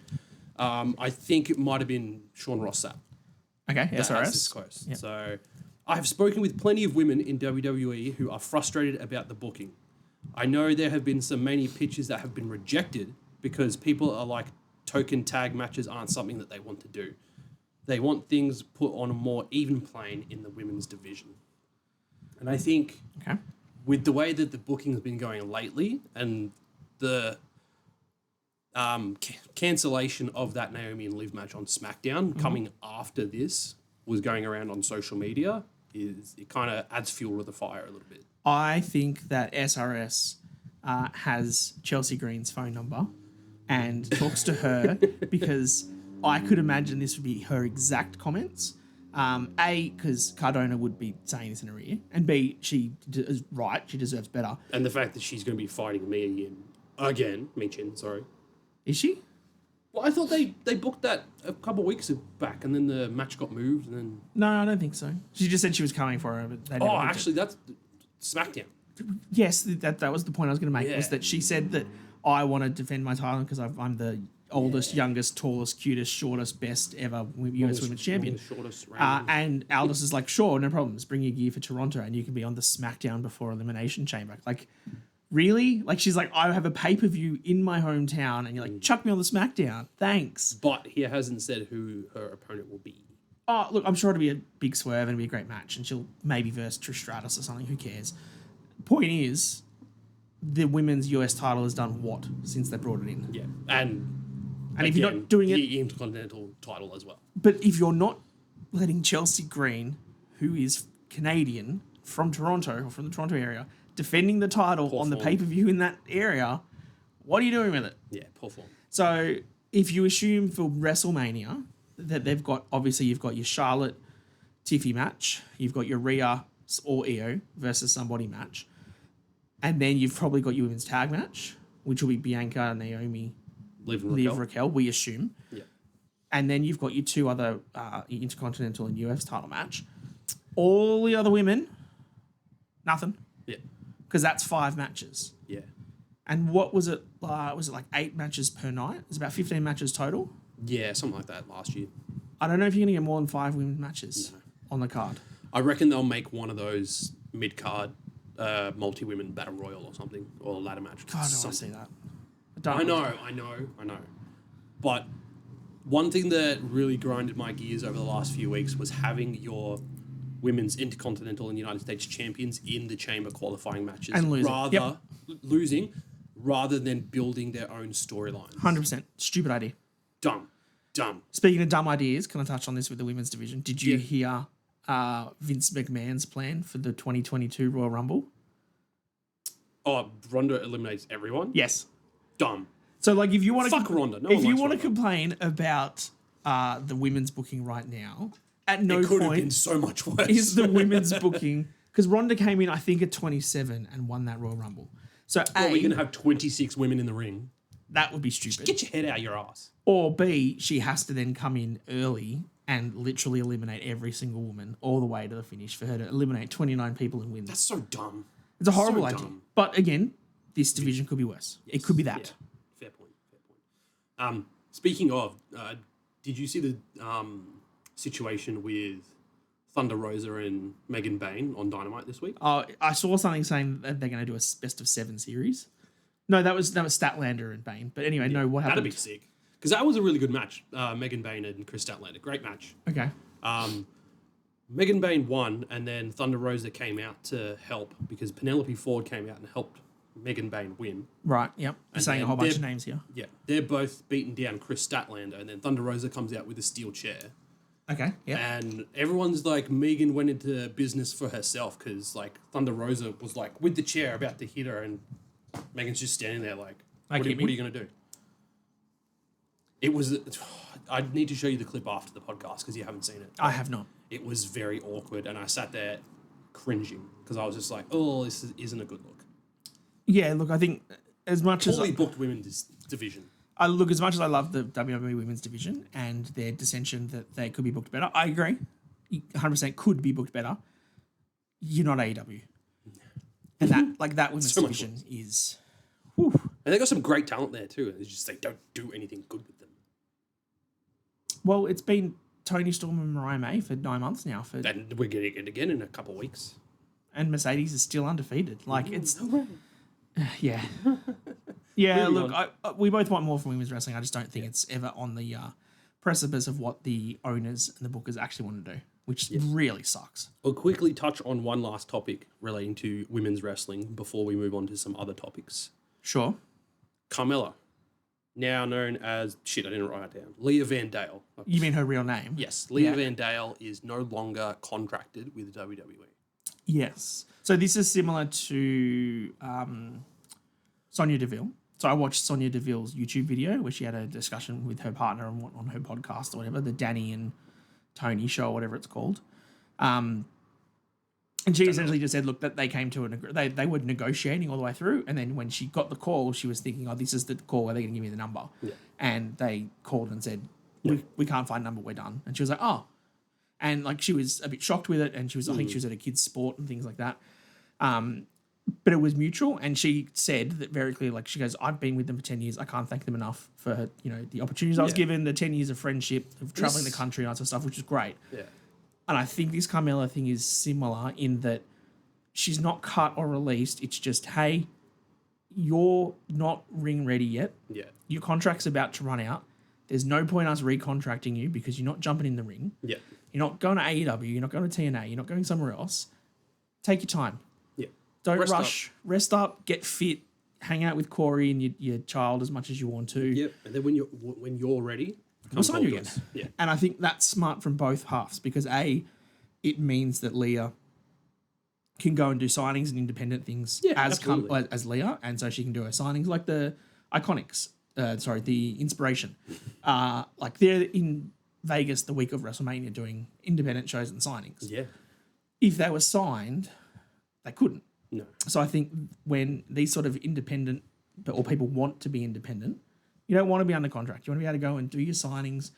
[SPEAKER 1] I think it might have been Sean Ross Sapp.
[SPEAKER 2] Okay,
[SPEAKER 1] SRS. Close. Yep. So I have spoken with plenty of women in WWE who are frustrated about the booking. I know there have been some mania pitches that have been rejected because people are like, token tag matches aren't something that they want to do. They want things put on a more even plane in the women's division. And I think with the way that the booking has been going lately and the cancellation of that Naomi and Liv match on SmackDown coming after this was going around on social media, it kind of adds fuel to the fire a little bit.
[SPEAKER 2] I think that SRS has Chelsea Green's phone number and talks to her because I could imagine this would be her exact comments. A, because Cardona would be saying this in her ear, and B, she is right, she deserves better.
[SPEAKER 1] And the fact that she's going to be fighting Mia again, Michin, sorry.
[SPEAKER 2] Is she?
[SPEAKER 1] Well, I thought they booked that a couple of weeks back, and then the match got moved, and then...
[SPEAKER 2] No, I don't think so. She just said she was coming for her, but they never
[SPEAKER 1] actually, that's SmackDown.
[SPEAKER 2] Yes, that was the point I was going to make, was that she said that I want to defend my title because I'm the oldest, youngest, tallest, cutest, shortest, best ever US Women's Champion. And Aldous is like, sure, no problems. Bring your gear for Toronto and you can be on the SmackDown before Elimination Chamber. Like, really? Like, she's like, I have a pay-per-view in my hometown and you're like, chuck me on the SmackDown. Thanks.
[SPEAKER 1] But he hasn't said who her opponent will be.
[SPEAKER 2] Oh, look, I'm sure it'll be a big swerve and it'll be a great match and she'll maybe verse Trish Stratus or something. Who cares? Point is, the women's US title has done what since they brought it in?
[SPEAKER 1] Yeah. And
[SPEAKER 2] if you're not doing it...
[SPEAKER 1] The Intercontinental title as well.
[SPEAKER 2] But if you're not letting Chelsea Green, who is Canadian, from Toronto, or from the Toronto area, defending the title on the pay-per-view in that area, what are you doing with it?
[SPEAKER 1] Yeah, poor form.
[SPEAKER 2] So if you assume for WrestleMania that they've got... Obviously, you've got your Charlotte Tiffy match. You've got your Rhea or Io versus somebody match. And then you've probably got your women's tag match, which will be Bianca, Naomi...
[SPEAKER 1] Liv and
[SPEAKER 2] Raquel, we assume.
[SPEAKER 1] Yeah.
[SPEAKER 2] And then you've got your two other Intercontinental and US title match. All the other women, nothing.
[SPEAKER 1] Yeah.
[SPEAKER 2] Because that's 5 matches.
[SPEAKER 1] Yeah.
[SPEAKER 2] And what was it? Was it like 8 matches per night? It was about 15 matches total.
[SPEAKER 1] Yeah, something like that last year.
[SPEAKER 2] I don't know if you're going to get more than 5 women's matches on the card.
[SPEAKER 1] I reckon they'll make one of those mid-card multi-women battle royal or something, or a ladder match.
[SPEAKER 2] God, I don't want to see that.
[SPEAKER 1] I know. But one thing that really grinded my gears over the last few weeks was having your women's Intercontinental and United States champions in the chamber qualifying matches.
[SPEAKER 2] And losing.
[SPEAKER 1] Losing rather than building their own storylines.
[SPEAKER 2] 100%. Stupid idea.
[SPEAKER 1] Dumb.
[SPEAKER 2] Speaking of dumb ideas, can I touch on this with the women's division? Did you hear Vince McMahon's plan for the 2022 Royal Rumble?
[SPEAKER 1] Oh, Ronda eliminates everyone?
[SPEAKER 2] Yes.
[SPEAKER 1] Dumb.
[SPEAKER 2] So, like, if you want to...
[SPEAKER 1] Fuck Ronda.
[SPEAKER 2] If you want to complain about the women's booking right now, at no
[SPEAKER 1] it could have
[SPEAKER 2] point
[SPEAKER 1] been so much worse.
[SPEAKER 2] is the women's booking... Because Ronda came in, I think, at 27 and won that Royal Rumble. So,
[SPEAKER 1] we're going to have 26 women in the ring.
[SPEAKER 2] That would be stupid.
[SPEAKER 1] Get your head out of your ass.
[SPEAKER 2] Or B, she has to then come in early and literally eliminate every single woman all the way to the finish for her to eliminate 29 people and win.
[SPEAKER 1] That's so dumb.
[SPEAKER 2] It's a horrible
[SPEAKER 1] so
[SPEAKER 2] idea.
[SPEAKER 1] dumb.
[SPEAKER 2] But again, this division could be worse. Yes. It could be that.
[SPEAKER 1] Yeah. Fair point. Speaking of, did you see the situation with Thunder Rosa and Megan Bayne on Dynamite this week?
[SPEAKER 2] I saw something saying that they're going to do a best of 7 series. No, that was Statlander and Bayne. But anyway, no, what happened?
[SPEAKER 1] That'd be sick. Because that was a really good match. Megan Bayne and Chris Statlander. Great match.
[SPEAKER 2] Okay.
[SPEAKER 1] Megan Bayne won, and then Thunder Rosa came out to help because Penelope Ford came out and helped Megan Bayne win.
[SPEAKER 2] Right, yep. You're saying a whole bunch of names here.
[SPEAKER 1] Yeah. They're both beating down Chris Statlander, and then Thunder Rosa comes out with a steel chair.
[SPEAKER 2] Okay, yeah.
[SPEAKER 1] And everyone's like, Megan went into business for herself because, like, Thunder Rosa was, like, with the chair about to hit her, and Megan's just standing there like, what are you going to do? It was... I need to show you the clip after the podcast because you haven't seen it.
[SPEAKER 2] I have not.
[SPEAKER 1] It was very awkward, and I sat there cringing because I was just like, oh, this isn't a good look.
[SPEAKER 2] Yeah, look, I think as much as...
[SPEAKER 1] Fully booked women's division.
[SPEAKER 2] As much as I love the WWE women's division and their dissension that they could be booked better, I agree. 100% could be booked better. You're not AEW. And that women's division is... Whew.
[SPEAKER 1] And they got some great talent there too. It's just they don't do anything good with them.
[SPEAKER 2] Well, it's been Tony Storm and Mariah May for 9 months now.
[SPEAKER 1] And we're getting it again in a couple of weeks.
[SPEAKER 2] And Mercedes is still undefeated. Like, it's... Yeah. Yeah, look, we both want more from women's wrestling. I just don't think it's ever on the precipice of what the owners and the bookers actually want to do, which really sucks.
[SPEAKER 1] We'll quickly touch on one last topic relating to women's wrestling before we move on to some other topics.
[SPEAKER 2] Sure.
[SPEAKER 1] Carmella, now known as... Shit, I didn't write it down. Leah Van Dale.
[SPEAKER 2] You mean her real name?
[SPEAKER 1] Yes. Leah Van Dale is no longer contracted with WWE.
[SPEAKER 2] Yes. So this is similar to Sonya Deville. So I watched Sonya Deville's YouTube video where she had a discussion with her partner on her podcast or whatever, the Danny and Tony show, whatever it's called. And she essentially just said, look, that they came to they were negotiating all the way through. And then when she got the call, she was thinking, oh, this is the call where they're going to give me the number. Yeah. And they called and said, we can't find a number, we're done. And she was like, oh. And like she was a bit shocked with it. And she was, I think she was at a kid's sport and things like that. But it was mutual, and she said that very clearly, like, she goes, I've been with them for 10 years. I can't thank them enough for, the opportunities I was given, the 10 years of friendship, of traveling the country and all that sort of stuff, which is great.
[SPEAKER 1] Yeah.
[SPEAKER 2] And I think this Carmella thing is similar in that she's not cut or released. It's just, hey, you're not ring ready yet.
[SPEAKER 1] Yeah.
[SPEAKER 2] Your contract's about to run out. There's no point us recontracting you because you're not jumping in the ring.
[SPEAKER 1] Yeah.
[SPEAKER 2] You're not going to AEW. You're not going to TNA. You're not going somewhere else. Take your time. Don't rush. Rest up. Get fit. Hang out with Corey and your child as much as you want to.
[SPEAKER 1] Yep. And then when you're ready,
[SPEAKER 2] we'll sign you again.
[SPEAKER 1] Yeah.
[SPEAKER 2] And I think that's smart from both halves because it means that Leah can go and do signings and independent things as Leah, and so she can do her signings like the Iconics. The Inspiration. Like they're in Vegas the week of WrestleMania doing independent shows and signings.
[SPEAKER 1] Yeah.
[SPEAKER 2] If they were signed, they couldn't.
[SPEAKER 1] No.
[SPEAKER 2] So I think when these sort of independent, or people want to be independent, you don't want to be under contract. You want to be able to go and do your signings,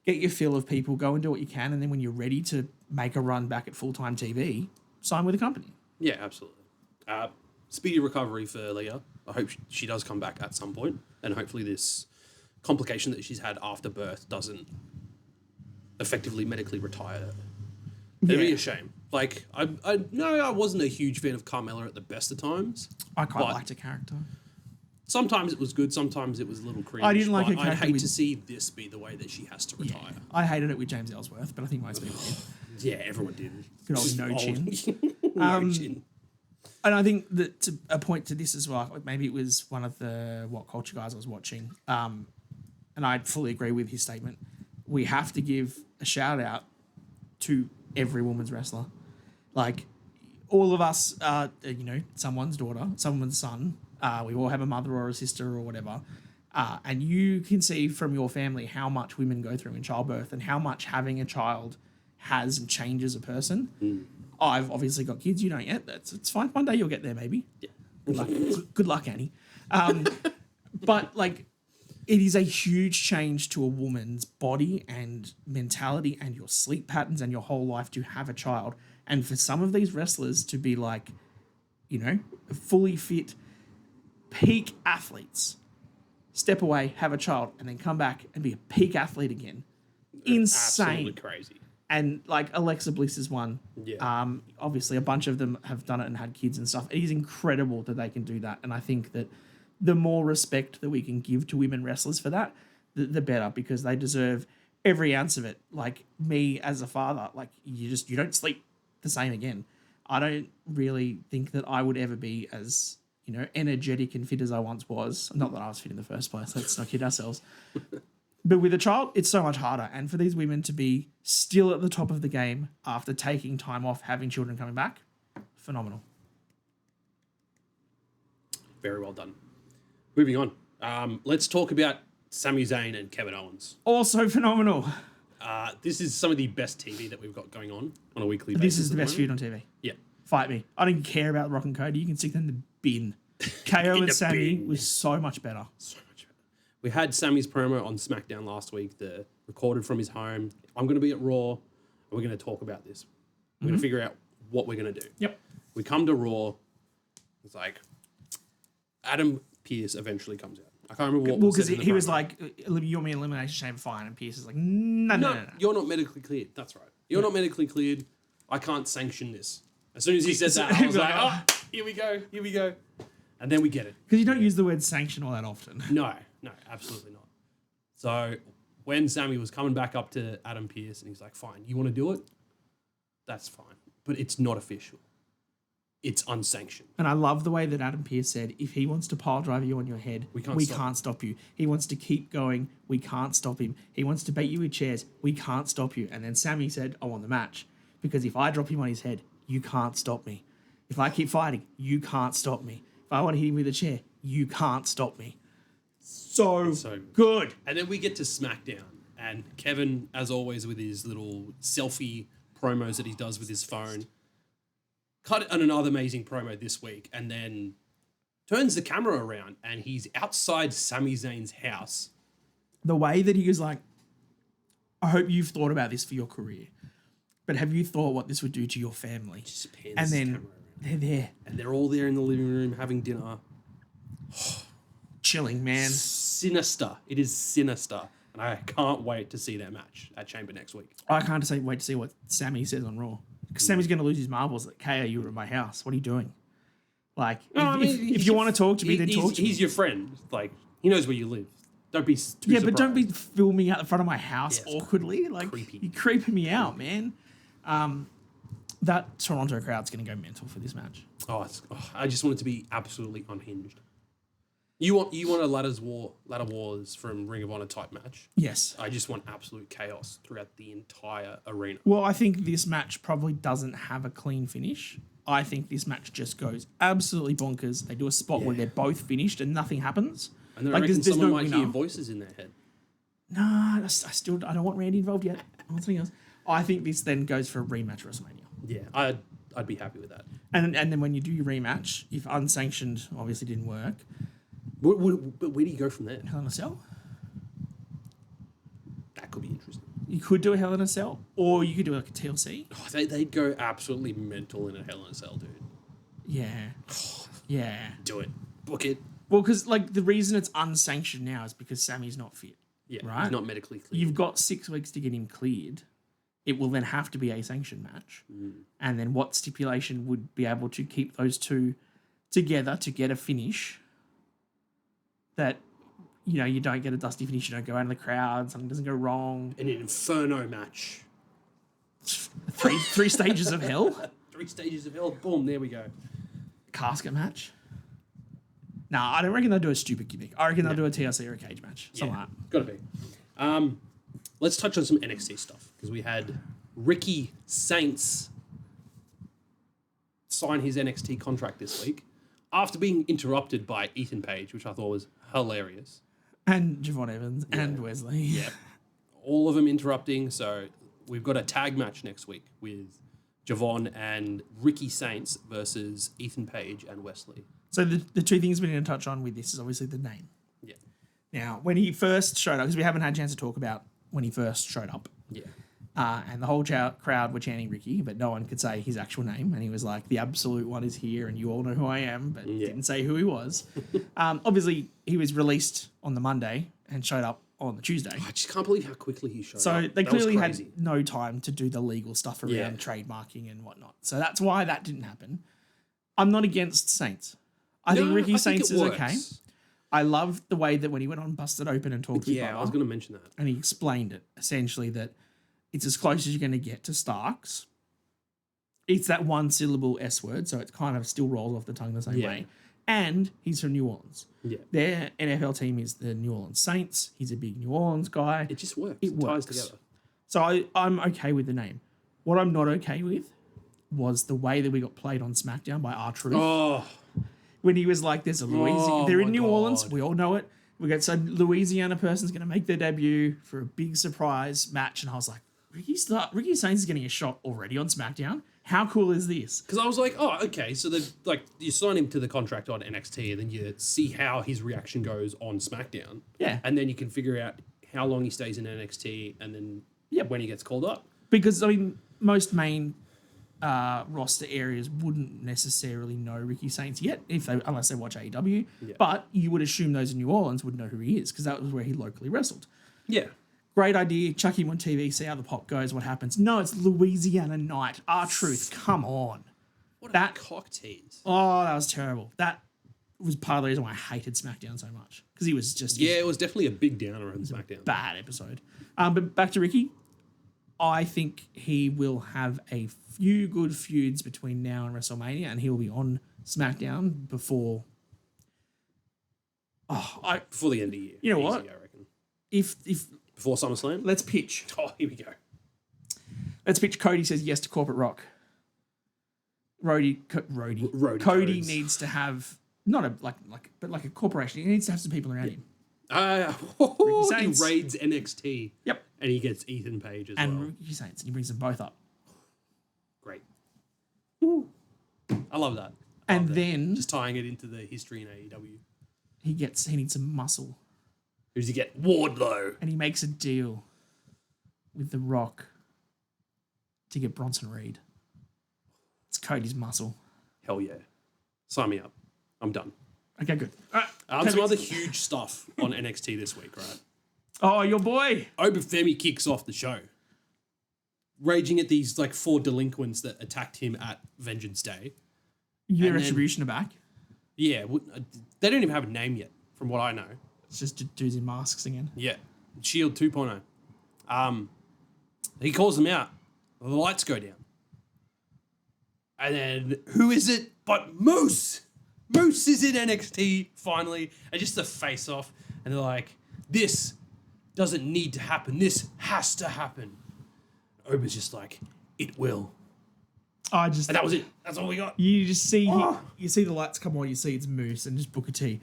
[SPEAKER 2] get your fill of people, go and do what you can, and then when you're ready to make a run back at full-time TV, sign with a company.
[SPEAKER 1] Yeah, absolutely. Speedy recovery for Leah. I hope she does come back at some point, and hopefully this complication that she's had after birth doesn't effectively medically retire her. It'd be a shame. Like, I know I wasn't a huge fan of Carmella at the best of times.
[SPEAKER 2] I quite liked her character.
[SPEAKER 1] Sometimes it was good, sometimes it was a little cringe.
[SPEAKER 2] I didn't like her
[SPEAKER 1] I'd
[SPEAKER 2] character
[SPEAKER 1] hate to see this be the way that she has to retire.
[SPEAKER 2] Yeah. I hated it with James Ellsworth, but I think most people did.
[SPEAKER 1] Yeah, everyone did.
[SPEAKER 2] Good old no chin.
[SPEAKER 1] No chin.
[SPEAKER 2] And I think that to a point to this as well, like maybe it was one of the What Culture guys I was watching, and I fully agree with his statement. We have to give a shout out to every women's wrestler. Like, all of us are, someone's daughter, someone's son. We all have a mother or a sister or whatever. And you can see from your family how much women go through in childbirth and how much having a child has and changes a person. I've obviously got kids. You don't yet. It's fine. One day you'll get there, maybe. Yeah. Good luck, Annie. But, like, it is a huge change to a woman's body and mentality and your sleep patterns and your whole life to have a child. And for some of these wrestlers to be like, fully fit, peak athletes, step away, have a child, and then come back and be a peak athlete again. Insane.
[SPEAKER 1] Absolutely crazy.
[SPEAKER 2] And like Alexa Bliss is one.
[SPEAKER 1] Yeah.
[SPEAKER 2] Obviously, a bunch of them have done it and had kids and stuff. It is incredible that they can do that. And I think that the more respect that we can give to women wrestlers for that, the better, because they deserve every ounce of it. Like me as a father, like you don't sleep the same again. I don't really think that I would ever be as, energetic and fit as I once was. Not that I was fit in the first place. Let's not kid ourselves. But with a child, it's so much harder. And for these women to be still at the top of the game after taking time off, having children coming back, phenomenal.
[SPEAKER 1] Very well done. Moving on. Let's talk about Sami Zayn and Kevin Owens.
[SPEAKER 2] Also phenomenal.
[SPEAKER 1] This is some of the best TV that we've got going on a weekly basis.
[SPEAKER 2] This is the best feud on TV.
[SPEAKER 1] Yeah.
[SPEAKER 2] Fight me. I don't care about Rock and Cody. You can stick them in the bin. KO and Sami was so much better.
[SPEAKER 1] So much better. We had Sami's promo on SmackDown last week, recorded from his home. I'm going to be at Raw, and we're going to talk about this. We're going to figure out what we're going to do.
[SPEAKER 2] Yep.
[SPEAKER 1] We come to Raw. It's like Adam Pearce eventually comes out. I can't remember what.
[SPEAKER 2] Well, because he was like, "You want me in Elimination Chamber? Fine." And Pearce is like, "No.
[SPEAKER 1] You're not medically cleared." That's right. You're not medically cleared. I can't sanction this. As soon as he said that, I was like, "Oh, here we go." And then we get it.
[SPEAKER 2] Because you don't use the word sanction all that often.
[SPEAKER 1] No, absolutely not. So when Sami was coming back up to Adam Pearce and he's like, fine, you want to do it? That's fine. But it's not official. It's unsanctioned.
[SPEAKER 2] And I love the way that Adam Pearce said, if he wants to pile drive you on your head, we can't stop you. He wants to keep going. We can't stop him. He wants to beat you with chairs. We can't stop you. And then Sami said, I want the match. Because if I drop him on his head, you can't stop me. If I keep fighting, you can't stop me. If I want to hit him with a chair, you can't stop me. So good. And
[SPEAKER 1] then we get to SmackDown. And Kevin, as always, with his little selfie promos that he does with his phone, cut another amazing promo this week and then turns the camera around and he's outside Sami Zayn's house.
[SPEAKER 2] The way that he was like, I hope you've thought about this for your career, but have you thought what this would do to your family?
[SPEAKER 1] Just
[SPEAKER 2] and then they're there.
[SPEAKER 1] And they're all there in the living room having dinner.
[SPEAKER 2] Chilling, man.
[SPEAKER 1] Sinister. It is sinister. And I can't wait to see their match at Chamber next week.
[SPEAKER 2] I can't wait to see what Sami says on Raw. Because Sami's going to lose his marbles. Like, KO, you were at my house. What are you doing? Like, if you want to talk to me, then talk to me.
[SPEAKER 1] He's your friend. Like, he knows where you live. Don't be too surprised.
[SPEAKER 2] But don't be filming out the front of my house awkwardly. Like, creepy. You're creeping me out, man. That Toronto crowd's going to go mental for this match.
[SPEAKER 1] I just want it to be absolutely unhinged. You want a ladder wars from Ring of Honor type match?
[SPEAKER 2] Yes.
[SPEAKER 1] I just want absolute chaos throughout the entire arena.
[SPEAKER 2] Well, I think this match probably doesn't have a clean finish. I think this match just goes absolutely bonkers. They do a spot where they're both finished and nothing happens.
[SPEAKER 1] And then I reckon someone might hear voices in their head.
[SPEAKER 2] No, I don't want Randy involved yet. I want something else. I think this then goes for a rematch WrestleMania.
[SPEAKER 1] Yeah, I'd be happy with that.
[SPEAKER 2] And then when you do your rematch, if unsanctioned obviously didn't work,
[SPEAKER 1] but where do you go from there?
[SPEAKER 2] Hell in a Cell?
[SPEAKER 1] That could be interesting.
[SPEAKER 2] You could do a Hell in a Cell, or you could do like a TLC.
[SPEAKER 1] Oh, they'd go absolutely mental in a Hell in a Cell, dude.
[SPEAKER 2] Yeah. Yeah.
[SPEAKER 1] Do it. Book it.
[SPEAKER 2] Well, because like the reason it's unsanctioned now is because Sami's not fit.
[SPEAKER 1] Yeah,
[SPEAKER 2] right?
[SPEAKER 1] he's not medically cleared.
[SPEAKER 2] You've got 6 weeks to get him cleared. It will then have to be a sanctioned match. And then what stipulation would be able to keep those two together to get a finish that, you know, you don't get a dusty finish, you don't go out in the crowd, something doesn't go wrong.
[SPEAKER 1] an inferno match.
[SPEAKER 2] Three stages of hell.
[SPEAKER 1] 3 stages of hell. Boom, there we go.
[SPEAKER 2] Casket match. Nah, I don't reckon they'll do a stupid gimmick. I reckon they'll do a TLC or a cage match. Something like that.
[SPEAKER 1] Gotta be. Let's touch on some NXT stuff because we had Ricky Saints sign his NXT contract this week after being interrupted by Ethan Page, which I thought was hilarious.
[SPEAKER 2] And Javon Evans and Wesley.
[SPEAKER 1] Yeah. All of them interrupting. So we've got a tag match next week with Javon and Ricky Saints versus Ethan Page and Wesley.
[SPEAKER 2] So the two things we need to touch on with this is obviously the name.
[SPEAKER 1] Yeah.
[SPEAKER 2] Now, when he first showed up, because we haven't had a chance to talk about when he first showed up.
[SPEAKER 1] Yeah.
[SPEAKER 2] And the whole crowd were chanting Ricky, but no one could say his actual name. And he was like, the absolute one is here, and you all know who I am, but didn't say who he was. Obviously, he was released on the Monday and showed up on the Tuesday.
[SPEAKER 1] I just can't believe how quickly he showed up.
[SPEAKER 2] So they
[SPEAKER 1] That was
[SPEAKER 2] clearly had
[SPEAKER 1] crazy.
[SPEAKER 2] no time to do the legal stuff around trademarking and whatnot. So that's why that didn't happen. I'm not against Saints. I think Ricky Saints is okay. I love the way that when he went on Busted Open and talked with
[SPEAKER 1] Yeah,
[SPEAKER 2] Bubba,
[SPEAKER 1] I was going to mention that.
[SPEAKER 2] and he explained it, essentially that it's as close as you're going to get to Starks. It's that one syllable S word, so it kind of still rolls off the tongue the same way. And he's from New Orleans.
[SPEAKER 1] Yeah.
[SPEAKER 2] Their NFL team is the New Orleans Saints. He's a big New Orleans guy.
[SPEAKER 1] It just works.
[SPEAKER 2] It
[SPEAKER 1] ties
[SPEAKER 2] works.
[SPEAKER 1] together.
[SPEAKER 2] So I'm okay with the name. What I'm not okay with was the way that we got played on SmackDown by R-Truth.
[SPEAKER 1] Oh,
[SPEAKER 2] When he was like, there's a Louisiana, they're in
[SPEAKER 1] my
[SPEAKER 2] New Orleans,
[SPEAKER 1] God.
[SPEAKER 2] we all know it. We got some Louisiana person's going to make their debut for a big surprise match. And I was like, Ricky Saints is getting a shot already on SmackDown. How cool is this?
[SPEAKER 1] because I was like, oh, okay. So you sign him to the contract on NXT, and then you see how his reaction goes on SmackDown.
[SPEAKER 2] Yeah.
[SPEAKER 1] And then you can figure out how long he stays in NXT, and then when he gets called up.
[SPEAKER 2] Because, I mean, most main roster areas wouldn't necessarily know Ricky Saints yet, unless they watch AEW.
[SPEAKER 1] Yeah.
[SPEAKER 2] But you would assume those in New Orleans would know who he is, because that was where he locally wrestled.
[SPEAKER 1] Yeah.
[SPEAKER 2] Great idea. Chuck him on TV, see how the pop goes, what happens. No, it's Louisiana Night. R-Truth, come on.
[SPEAKER 1] What
[SPEAKER 2] That-
[SPEAKER 1] a cock tease.
[SPEAKER 2] Oh, that was terrible. That was part of the reason why I hated SmackDown so much, because he was just
[SPEAKER 1] Yeah, it was definitely a big downer on SmackDown.
[SPEAKER 2] bad episode. But back to Ricky. I think he will have a few good feuds between now and WrestleMania, and he'll be on SmackDown before.
[SPEAKER 1] Before the end of the year.
[SPEAKER 2] You know what?
[SPEAKER 1] I reckon.
[SPEAKER 2] If
[SPEAKER 1] Before SummerSlam?
[SPEAKER 2] let's pitch.
[SPEAKER 1] Oh, here we go.
[SPEAKER 2] Let's pitch. Cody says yes to corporate rock. Cody
[SPEAKER 1] Rhodes.
[SPEAKER 2] needs to have not a like a corporation. He needs to have some people around him.
[SPEAKER 1] He
[SPEAKER 2] Saints.
[SPEAKER 1] raids NXT.
[SPEAKER 2] Yep.
[SPEAKER 1] And he gets Ethan Page as
[SPEAKER 2] And
[SPEAKER 1] well.
[SPEAKER 2] Ricky Saints, and he brings them both up.
[SPEAKER 1] Great. I love that.
[SPEAKER 2] And then
[SPEAKER 1] Just tying it into the history in AEW.
[SPEAKER 2] he needs some muscle,
[SPEAKER 1] Who's he get? Wardlow.
[SPEAKER 2] and he makes a deal with The Rock to get Bronson Reed. It's Cody's muscle.
[SPEAKER 1] Hell yeah. Sign me up. I'm done.
[SPEAKER 2] Okay, good. All right.
[SPEAKER 1] Some other huge stuff on NXT this week, right?
[SPEAKER 2] Oh, your boy.
[SPEAKER 1] Obafemi kicks off the show, raging at these 4 delinquents that attacked him at Vengeance Day.
[SPEAKER 2] Your
[SPEAKER 1] And then-
[SPEAKER 2] Retribution are back.
[SPEAKER 1] Yeah, they don't even have a name yet, from what I know.
[SPEAKER 2] It's just dudes in masks again.
[SPEAKER 1] Yeah, Shield 2.0. He calls them out. The lights go down. And then, who is it but Moose? Moose is in NXT, finally. And just a face-off. And they're like, this doesn't need to happen. This has to happen. Oba's just like, it will. And that was it. That's all we got.
[SPEAKER 2] You just see you see the lights come on. You see it's Moose and just Booker T.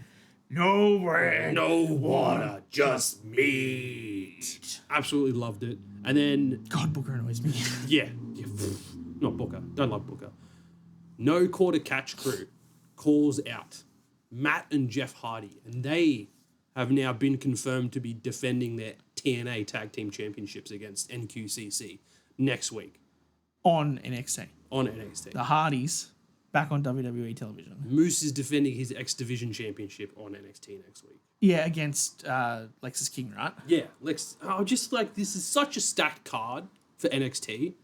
[SPEAKER 2] No bread.
[SPEAKER 1] No water, just meat. Absolutely loved it. And then,
[SPEAKER 2] God, Booker annoys me.
[SPEAKER 1] yeah. Not Booker. Don't love Booker. No Quarter Catch crew calls out Matt and Jeff Hardy, and they have now been confirmed to be defending their TNA Tag Team Championships against NQCC next week
[SPEAKER 2] On NXT.
[SPEAKER 1] on NXT.
[SPEAKER 2] The Hardys back on WWE television.
[SPEAKER 1] Moose is defending his X Division Championship on NXT next week.
[SPEAKER 2] Yeah, against Lexus King, right?
[SPEAKER 1] Yeah, just like this is such a stacked card for NXT.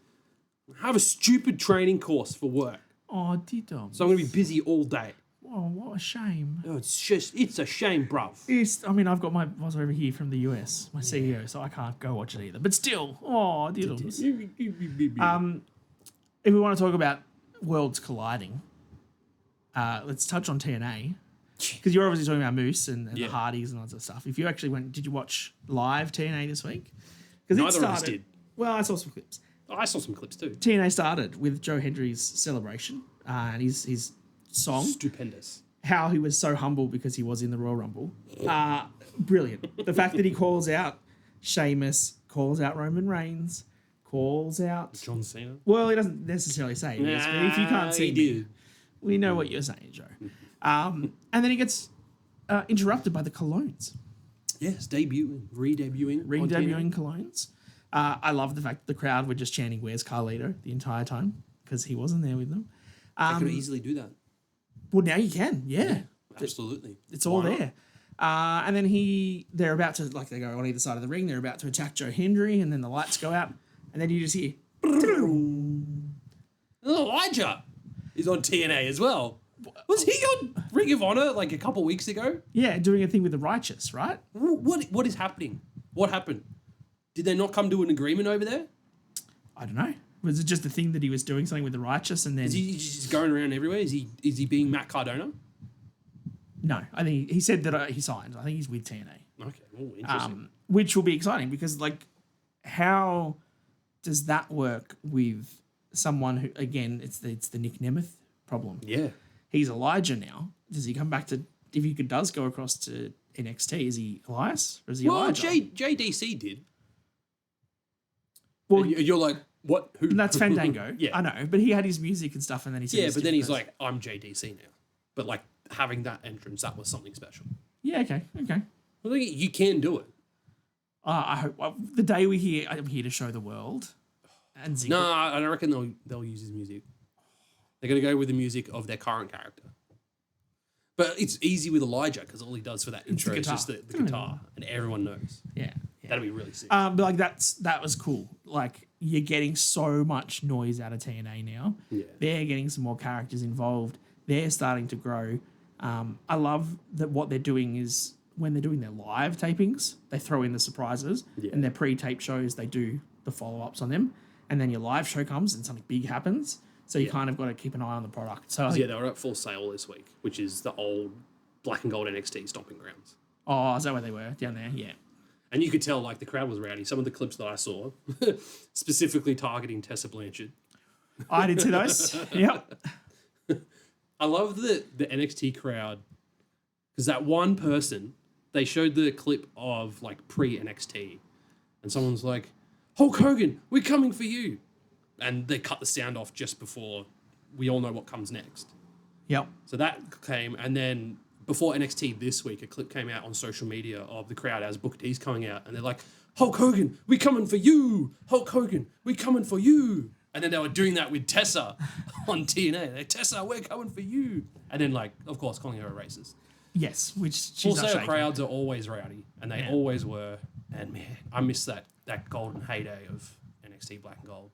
[SPEAKER 1] Have a stupid training course for work.
[SPEAKER 2] Oh, didum.
[SPEAKER 1] So I'm going to be busy all day.
[SPEAKER 2] Oh, what a shame.
[SPEAKER 1] Oh, it's a shame, bruv.
[SPEAKER 2] I've got my boss over here from the US, my CEO, so I can't go watch it either. But still, oh, diddles. If we want to talk about worlds colliding, let's touch on TNA. Because you're obviously talking about Moose and the Hardys and all that sort of stuff. If you actually did you watch live TNA this week?
[SPEAKER 1] Neither of us did.
[SPEAKER 2] Well, I saw some clips.
[SPEAKER 1] I saw some clips too.
[SPEAKER 2] TNA started with Joe Hendry's celebration and his song.
[SPEAKER 1] Stupendous.
[SPEAKER 2] How he was so humble because he was in the Royal Rumble. Brilliant. The fact that he calls out Sheamus, calls out Roman Reigns, calls out
[SPEAKER 1] John Cena.
[SPEAKER 2] Well, he doesn't necessarily say it, but if you can't see me, we know what you're saying, Joe. And then he gets interrupted by the Colognes.
[SPEAKER 1] Yes, re-debuting
[SPEAKER 2] Colognes. I love the fact that the crowd were just chanting, "Where's Carlito?" the entire time because he wasn't there with them.
[SPEAKER 1] I could easily do that.
[SPEAKER 2] Well, now you can, yeah.
[SPEAKER 1] Absolutely.
[SPEAKER 2] It's all there. And then they're about to, they go on either side of the ring, they're about to attack Joe Hendry, and then the lights go out, and then you just hear...
[SPEAKER 1] Elijah is on TNA as well. Was he on Ring of Honor a couple weeks ago?
[SPEAKER 2] Yeah, doing a thing with the Righteous, right?
[SPEAKER 1] What is happening? What happened? Did they not come to an agreement over there?
[SPEAKER 2] I don't know. Was it just a thing that he was doing something with the Righteous and then...
[SPEAKER 1] Is he just going around everywhere? Is he being Matt Cardona?
[SPEAKER 2] No, I think he said that he signed. I think he's with TNA.
[SPEAKER 1] Okay, interesting.
[SPEAKER 2] Which will be exciting because, how does that work with someone who, again, it's the Nick Nemeth problem.
[SPEAKER 1] Yeah.
[SPEAKER 2] He's Elijah now. Does he come back to... If he does go across to NXT, is he Elias or is he Elijah?
[SPEAKER 1] Well, JDC did.
[SPEAKER 2] Well,
[SPEAKER 1] and you're like... What? Who?
[SPEAKER 2] And that's Fandango.
[SPEAKER 1] Yeah.
[SPEAKER 2] I know. But he had his music and stuff and then he said...
[SPEAKER 1] Yeah, but then he's like, I'm JDC now. But having that entrance, that was something special.
[SPEAKER 2] Yeah, okay.
[SPEAKER 1] Well, you can do it.
[SPEAKER 2] I hope... the day we hear, I'm here to show the world. And
[SPEAKER 1] No, I don't reckon they'll use his music. They're going to go with the music of their current character. But it's easy with Elijah because all he does for that intro is just the guitar. And everyone knows.
[SPEAKER 2] Yeah.
[SPEAKER 1] That'd be really sick.
[SPEAKER 2] But that was cool. You're getting so much noise out of TNA now.
[SPEAKER 1] Yeah.
[SPEAKER 2] They're getting some more characters involved. They're starting to grow. I love that what they're doing is when they're doing their live tapings, they throw in the surprises.
[SPEAKER 1] Yeah.
[SPEAKER 2] And their pre-tape shows, they do the follow-ups on them. And then your live show comes and something big happens. So you kind of got to keep an eye on the product. So
[SPEAKER 1] they were at Full Sail this week, which is the old black and gold NXT stomping grounds.
[SPEAKER 2] Oh, is that where they were? Down there? Yeah.
[SPEAKER 1] And you could tell, the crowd was rowdy. Some of the clips that I saw, specifically targeting Tessa Blanchard.
[SPEAKER 2] I did see those. Yep.
[SPEAKER 1] I love the NXT crowd, because that one person, they showed the clip of, pre-NXT, and someone's like, Hulk Hogan, we're coming for you. And they cut the sound off just before we all know what comes next.
[SPEAKER 2] Yep.
[SPEAKER 1] So that came, and then before NXT this week, a clip came out on social media of the crowd as Booker T's coming out, and they're like, Hulk Hogan, we coming for you! Hulk Hogan, we coming for you! And then they were doing that with Tessa on TNA. Like, Tessa, we're coming for you! And then, of course, calling her a racist.
[SPEAKER 2] Yes, which she's
[SPEAKER 1] Full
[SPEAKER 2] not
[SPEAKER 1] Sail
[SPEAKER 2] shaking.
[SPEAKER 1] crowds are always rowdy, and they always were. And man, I miss that golden heyday of NXT Black and Gold.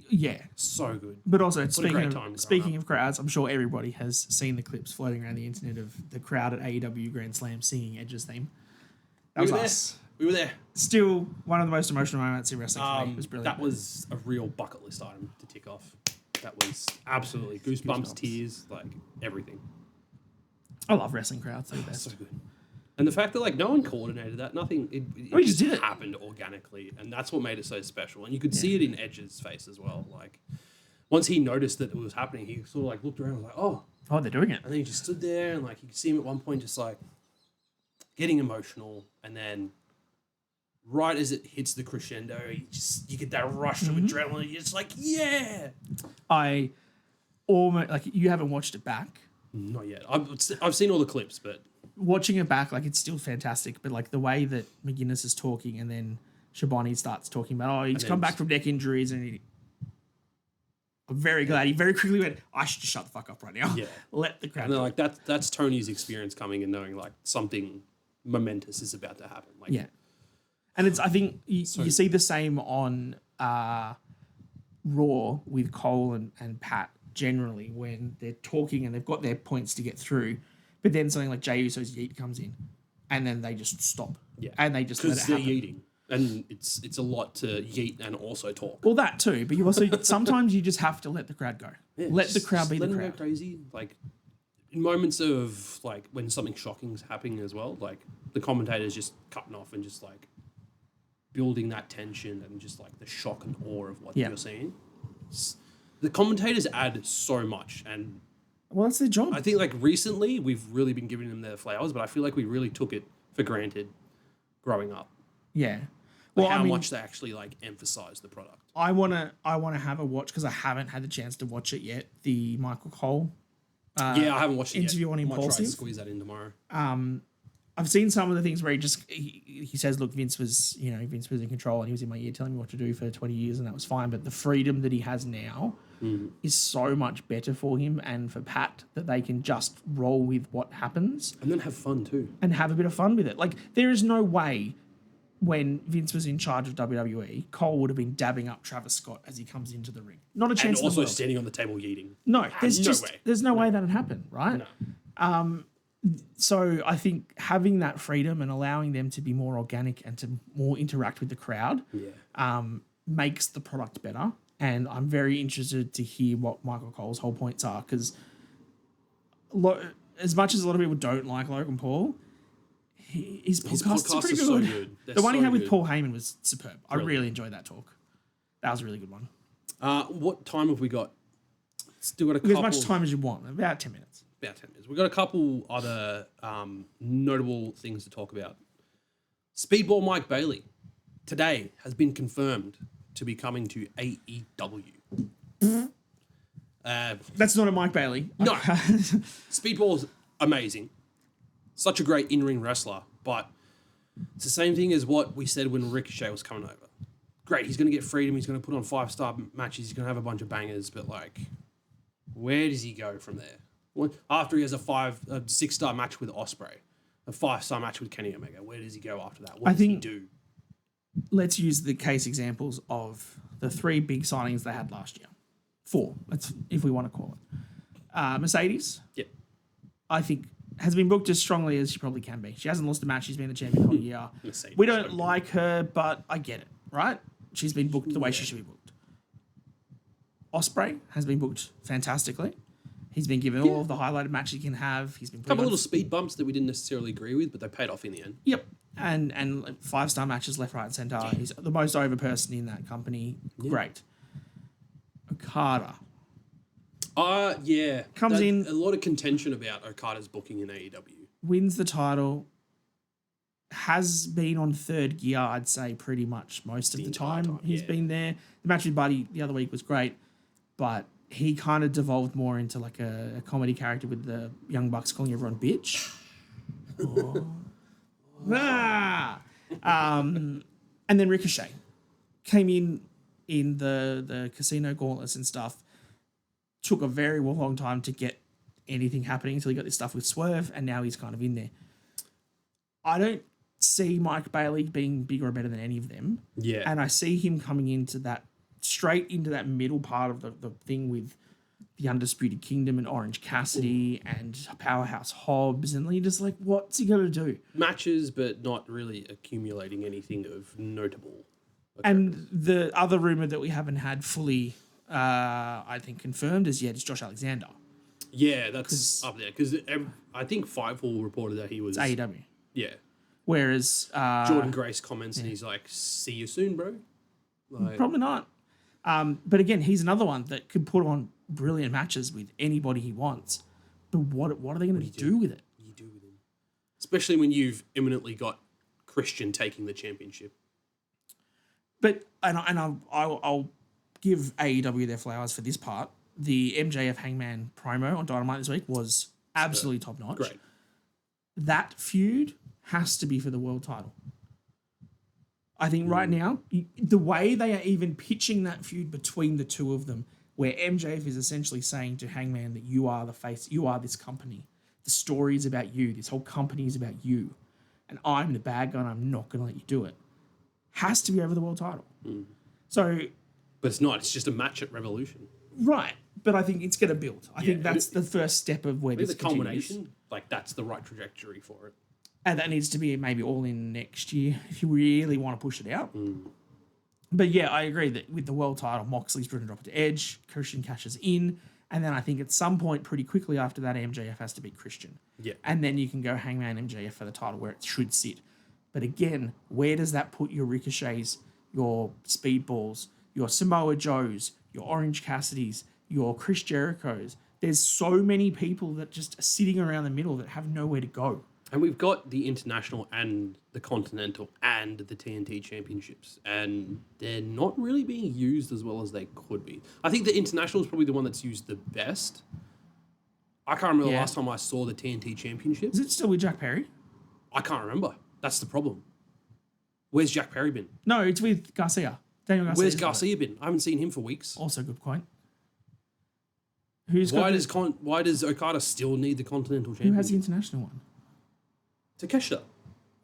[SPEAKER 2] Yeah.
[SPEAKER 1] So good.
[SPEAKER 2] But also,
[SPEAKER 1] time
[SPEAKER 2] speaking of crowds, I'm sure everybody has seen the clips floating around the internet of the crowd at AEW Grand Slam singing Edge's theme. That was us.
[SPEAKER 1] We were there.
[SPEAKER 2] Still one of the most emotional moments in wrestling for me. It was brilliant.
[SPEAKER 1] That was a real bucket list item to tick off. That was absolutely goosebumps, tears, everything.
[SPEAKER 2] I love wrestling crowds. They're the best.
[SPEAKER 1] So good. And the fact that no one coordinated that, nothing, it
[SPEAKER 2] just did it.
[SPEAKER 1] Happened organically, and that's what made it so special. And you could see it in Edge's face as well. Once he noticed that it was happening, he sort of looked around and was like,
[SPEAKER 2] oh, they're doing it.
[SPEAKER 1] And then he just stood there and you could see him at one point just getting emotional, and then right as it hits the crescendo, you get that rush of adrenaline. You're just yeah.
[SPEAKER 2] I almost you haven't watched it back.
[SPEAKER 1] Not yet. I've seen all the clips, but
[SPEAKER 2] watching it back, it's still fantastic. But the way that McGuinness is talking, and then Shabani starts talking about, he's come back from neck injuries, and I'm very glad he very quickly went, I should just shut the fuck up right now.
[SPEAKER 1] Yeah.
[SPEAKER 2] Let the crowd
[SPEAKER 1] And then,
[SPEAKER 2] go.
[SPEAKER 1] like, that's Tony's experience coming and knowing, like, something momentous is about to happen. Like,
[SPEAKER 2] Yeah. And I think you see the same on Raw with Cole and Pat generally when they're talking and they've got their points to get through, but then something like Jey Uso's yeet comes in and then they just stop.
[SPEAKER 1] Yeah.
[SPEAKER 2] And they just let it
[SPEAKER 1] because they're
[SPEAKER 2] happen.
[SPEAKER 1] yeeting. And it's a lot to yeet and also talk.
[SPEAKER 2] Well, that too, but you also sometimes you just have to let the crowd go.
[SPEAKER 1] Yeah,
[SPEAKER 2] let the crowd be the
[SPEAKER 1] let them
[SPEAKER 2] crowd.
[SPEAKER 1] go crazy. Like, in moments of, like, when something shocking's happening as well, like, the commentator's just cutting off and just, like, building that tension and just, like, the shock and awe of what you're seeing. The commentators add so much, and
[SPEAKER 2] Well, that's their job.
[SPEAKER 1] I think, like, recently we've really been giving them their flowers, but I feel like we really took it for granted growing up.
[SPEAKER 2] Yeah.
[SPEAKER 1] Like, how much they actually, like, emphasize the product.
[SPEAKER 2] I wanna have a watch because I haven't had the chance to watch it yet. The Michael Cole
[SPEAKER 1] Yeah, I haven't watched it
[SPEAKER 2] interview
[SPEAKER 1] yet.
[SPEAKER 2] on
[SPEAKER 1] I might try
[SPEAKER 2] Impulsive.
[SPEAKER 1] to squeeze that in tomorrow.
[SPEAKER 2] I've seen some of the things where he says, look, Vince was in control and he was in my ear telling me what to do for 20 years and that was fine. But the freedom that he has now is so much better for him and for Pat that they can just roll with what happens.
[SPEAKER 1] And then have fun too.
[SPEAKER 2] And have a bit of fun with it. Like, there is no way when Vince was in charge of WWE, Cole would have been dabbing up Travis Scott as he comes into the ring. Not a chance
[SPEAKER 1] And
[SPEAKER 2] in the
[SPEAKER 1] also
[SPEAKER 2] world.
[SPEAKER 1] standing on the table yeeting.
[SPEAKER 2] No, there's no way
[SPEAKER 1] No.
[SPEAKER 2] that'd happen, right?
[SPEAKER 1] No.
[SPEAKER 2] So I think having that freedom and allowing them to be more organic and to more interact with the crowd makes the product better. And I'm very interested to hear what Michael Cole's whole points are because as much as a lot of people don't like Logan Paul, his podcasts are pretty
[SPEAKER 1] are so
[SPEAKER 2] good.
[SPEAKER 1] good. They're
[SPEAKER 2] The one he
[SPEAKER 1] so
[SPEAKER 2] had with
[SPEAKER 1] good.
[SPEAKER 2] Paul Heyman was superb. I
[SPEAKER 1] Brilliant.
[SPEAKER 2] really enjoyed that talk. That was a really good one.
[SPEAKER 1] What time have we got? Still got a
[SPEAKER 2] As
[SPEAKER 1] couple.
[SPEAKER 2] much time as you want, about 10 minutes.
[SPEAKER 1] About 10 minutes. We've got a couple other notable things to talk about. Speedball Mike Bailey today has been confirmed to be coming to AEW.
[SPEAKER 2] That's not a Mike Bailey.
[SPEAKER 1] No. Speedball's amazing. Such a great in-ring wrestler, but it's the same thing as what we said when Ricochet was coming over. Great, he's going to get freedom, he's going to put on 5-star matches, he's going to have a bunch of bangers, but, like, where does he go from there? After he has a 6-star match with Ospreay, a 5-star match with Kenny Omega, where does he go after that? What does he do?
[SPEAKER 2] Let's use the case examples of the 3 big signings they had last year. 4, if we want to call it. Mercedes,
[SPEAKER 1] Yep.
[SPEAKER 2] I think, has been booked as strongly as she probably can be. She hasn't lost a match. She's been the champion all year.
[SPEAKER 1] Mercedes,
[SPEAKER 2] We don't
[SPEAKER 1] so
[SPEAKER 2] like her, but I get it, right? She's been booked the way she should be booked. Ospreay has been booked fantastically. He's been given all of the highlighted matches he can have. He's been
[SPEAKER 1] A couple little speed bumps that we didn't necessarily agree with, but they paid off in the end.
[SPEAKER 2] Yep. And 5-star matches left, right, and centre. He's the most over person in that company. Great. Okada.
[SPEAKER 1] Yeah.
[SPEAKER 2] Comes in-
[SPEAKER 1] A lot of contention about Okada's booking in AEW.
[SPEAKER 2] Wins the title. Has been on third gear, I'd say, pretty much most of the
[SPEAKER 1] entire
[SPEAKER 2] time.
[SPEAKER 1] time,
[SPEAKER 2] He's
[SPEAKER 1] yeah.
[SPEAKER 2] been there. The match with Buddy the other week was great, but he kind of devolved more into like a comedy character with the Young Bucks calling everyone bitch. Ah! And then Ricochet came in the casino gauntlets and stuff. Took a very long time to get anything happening until he got this stuff with Swerve, and now he's kind of in there. I don't see Mike Bailey being bigger or better than any of them.
[SPEAKER 1] Yeah.
[SPEAKER 2] And I see him coming into that, straight into that middle part of the thing with the Undisputed Kingdom and Orange Cassidy and Powerhouse Hobbs. And you're just like, what's he going to do?
[SPEAKER 1] Matches, but not really accumulating anything of notable.
[SPEAKER 2] And the other rumor that we haven't had fully, I think, confirmed is yet is Josh Alexander.
[SPEAKER 1] Yeah, that's up there. Because I think Fightful reported that he was...
[SPEAKER 2] It's AEW.
[SPEAKER 1] Yeah.
[SPEAKER 2] Whereas...
[SPEAKER 1] Jordan Grace comments and he's like, see you soon, bro. Like,
[SPEAKER 2] Probably not. But again, he's another one that could put on brilliant matches with anybody he wants. But what are they going to do with it?
[SPEAKER 1] what do you do with him? Especially when you've imminently got Christian taking the championship.
[SPEAKER 2] But I'll give AEW their flowers for this part. The MJF Hangman promo on Dynamite this week was absolutely top notch.
[SPEAKER 1] Great.
[SPEAKER 2] That feud has to be for the world title. I think right now, the way they are even pitching that feud between the two of them where MJF is essentially saying to Hangman that you are the face, you are this company. The story is about you. This whole company is about you. And I'm the bad guy and I'm not going to let you do it. Has to be over the world title. So...
[SPEAKER 1] But it's not. It's just a match at Revolution.
[SPEAKER 2] Right. But I think it's going to build. I think that's the first step of where this
[SPEAKER 1] the culmination, like that's the right trajectory for it.
[SPEAKER 2] And that needs to be maybe all in next year if you really want to push it out. But yeah, I agree that with the world title, Moxley's going to drop it to Edge, Christian cashes in, and then I think at some point pretty quickly after that, MJF has to beat Christian.
[SPEAKER 1] Yeah.
[SPEAKER 2] And then you can go Hangman MJF for the title where it should sit. But again, where does that put your Ricochets, your Speedballs, your Samoa Joes, your Orange Cassidys, your Chris Jerichos? There's so many people that just are sitting around the middle that have nowhere to go.
[SPEAKER 1] And we've got the International and the Continental and the TNT Championships, and they're not really being used as well as they could be. I think the International is probably the one that's used the best. I can't remember the last time I saw the TNT Championship.
[SPEAKER 2] Is it still with Jack Perry?
[SPEAKER 1] I can't remember. That's the problem. Where's Jack Perry been?
[SPEAKER 2] No, it's with Garcia. Daniel Garcia.
[SPEAKER 1] Where's Garcia been? I haven't seen him for weeks.
[SPEAKER 2] Also a good point.
[SPEAKER 1] Why does Okada still need the Continental Championship?
[SPEAKER 2] Who has the International one?
[SPEAKER 1] Takeshita.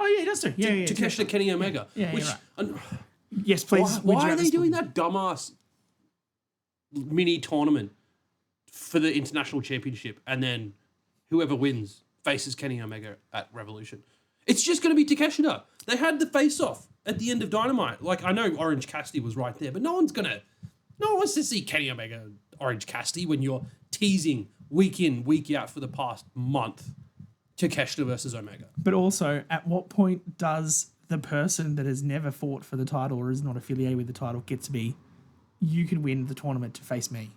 [SPEAKER 2] Oh, yeah, he does too. Yeah,
[SPEAKER 1] Takeshita, Kenny Omega.
[SPEAKER 2] Yeah,
[SPEAKER 1] which,
[SPEAKER 2] right. Yes, please.
[SPEAKER 1] Why are they doing that dumbass mini tournament for the International Championship and then whoever wins faces Kenny Omega at Revolution? It's just going to be Takeshita. They had the face-off at the end of Dynamite. Like, I know Orange Cassidy was right there, but no one wants to see Kenny Omega Orange Cassidy when you're teasing week in, week out for the past month. Takeshita versus Omega.
[SPEAKER 2] But also, at what point does the person that has never fought for the title or is not affiliated with the title get to be, you can win the tournament to face me?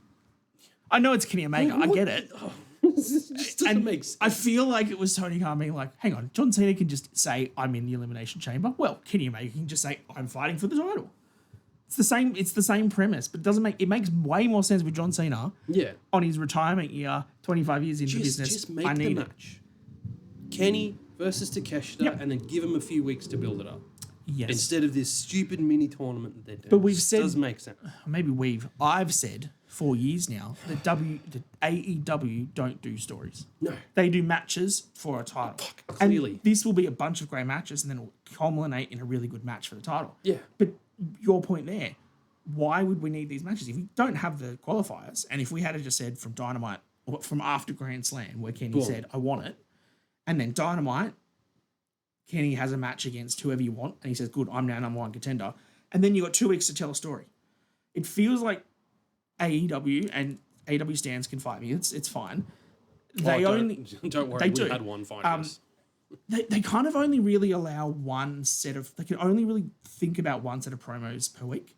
[SPEAKER 2] I know it's Kenny Omega. I get it.
[SPEAKER 1] This just doesn't make sense.
[SPEAKER 2] I feel like it was Tony Khan being like, hang on, John Cena can just say, I'm in the Elimination Chamber. Well, Kenny Omega can just say, I'm fighting for the title. It's the same premise, but it makes way more sense with John Cena.
[SPEAKER 1] Yeah.
[SPEAKER 2] On his retirement year, 25 years into business.
[SPEAKER 1] Just make the match. Kenny versus Takeshita, and then give him a few weeks to build it up.
[SPEAKER 2] Yes.
[SPEAKER 1] Instead of this stupid mini tournament that they're doing.
[SPEAKER 2] But we've said,
[SPEAKER 1] doesn't make sense.
[SPEAKER 2] I've said for years now that AEW don't do stories.
[SPEAKER 1] No.
[SPEAKER 2] They do matches for a title.
[SPEAKER 1] Clearly.
[SPEAKER 2] And this will be a bunch of great matches and then it will culminate in a really good match for the title.
[SPEAKER 1] Yeah.
[SPEAKER 2] But your point there, why would we need these matches? If we don't have the qualifiers, and if we had just said from Dynamite, or from after Grand Slam, where Kenny said, I want it, and then Dynamite, Kenny has a match against whoever you want, and he says, good, I'm now number one contender. And then you got 2 weeks to tell a story. It feels like AEW, and AEW stands can fight me, it's fine. Don't
[SPEAKER 1] worry, we had one fight us.
[SPEAKER 2] They kind of only really allow they can only really think about one set of promos per week.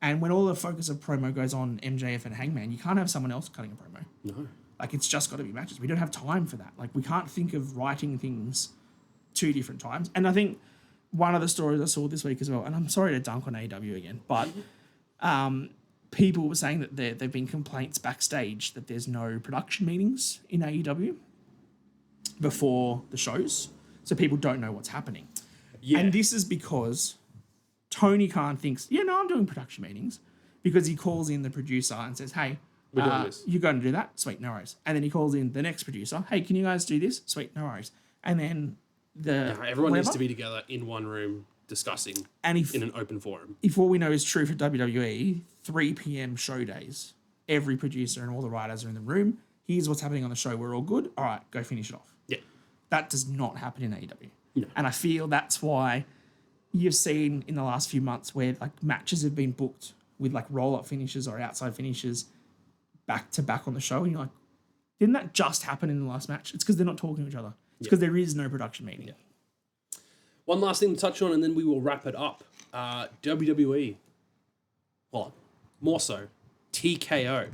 [SPEAKER 2] And when all the focus of promo goes on MJF and Hangman, you can't have someone else cutting a promo.
[SPEAKER 1] No.
[SPEAKER 2] Like, it's just got to be matches. We don't have time for that. Like, we can't think of writing things 2 different times. And I think one of the stories I saw this week as well, and I'm sorry to dunk on AEW again, but people were saying that there have been complaints backstage that there's no production meetings in AEW before the shows. So people don't know what's happening. Yeah. And this is because Tony Khan thinks, I'm doing production meetings, because he calls in the producer and says, hey,
[SPEAKER 1] we're doing this.
[SPEAKER 2] You're going to do that? Sweet, no worries. And then he calls in the next producer. Hey, can you guys do this? Sweet, no worries. And then
[SPEAKER 1] everyone needs to be together in one room discussing in an open forum.
[SPEAKER 2] If what we know is true for WWE, 3 p.m. show days, every producer and all the writers are in the room. Here's what's happening on the show. We're all good. All right, go finish it off.
[SPEAKER 1] Yeah.
[SPEAKER 2] That does not happen in AEW.
[SPEAKER 1] No.
[SPEAKER 2] And I feel that's why you've seen in the last few months where like matches have been booked with like roll-up finishes or outside finishes back to back on the show, and you're like, didn't that just happen in the last match? It's because they're not talking to each other. It's because there is no production meeting.
[SPEAKER 1] Yeah. One last thing to touch on, and then we will wrap it up. WWE, well, more so, TKO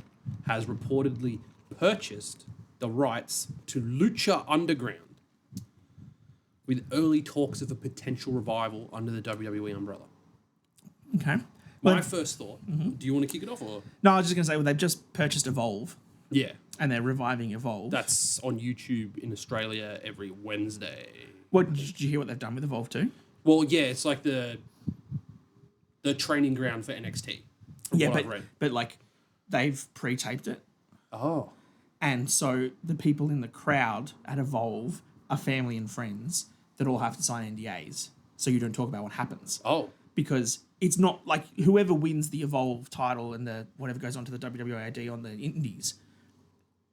[SPEAKER 1] has reportedly purchased the rights to Lucha Underground, with early talks of a potential revival under the WWE umbrella.
[SPEAKER 2] Okay.
[SPEAKER 1] My first thought, do you want to kick it off? Or?
[SPEAKER 2] No, I was just going to say, they've just purchased Evolve.
[SPEAKER 1] Yeah.
[SPEAKER 2] And they're reviving Evolve.
[SPEAKER 1] That's on YouTube in Australia every Wednesday.
[SPEAKER 2] Did you hear what they've done with Evolve too?
[SPEAKER 1] Well, yeah, it's like the training ground for NXT.
[SPEAKER 2] Yeah, but like they've pre-taped it.
[SPEAKER 1] Oh.
[SPEAKER 2] And so the people in the crowd at Evolve are family and friends that all have to sign NDAs. So you don't talk about what happens.
[SPEAKER 1] Oh.
[SPEAKER 2] Because it's not like whoever wins the Evolve title and the whatever goes on to the WWAD on the Indies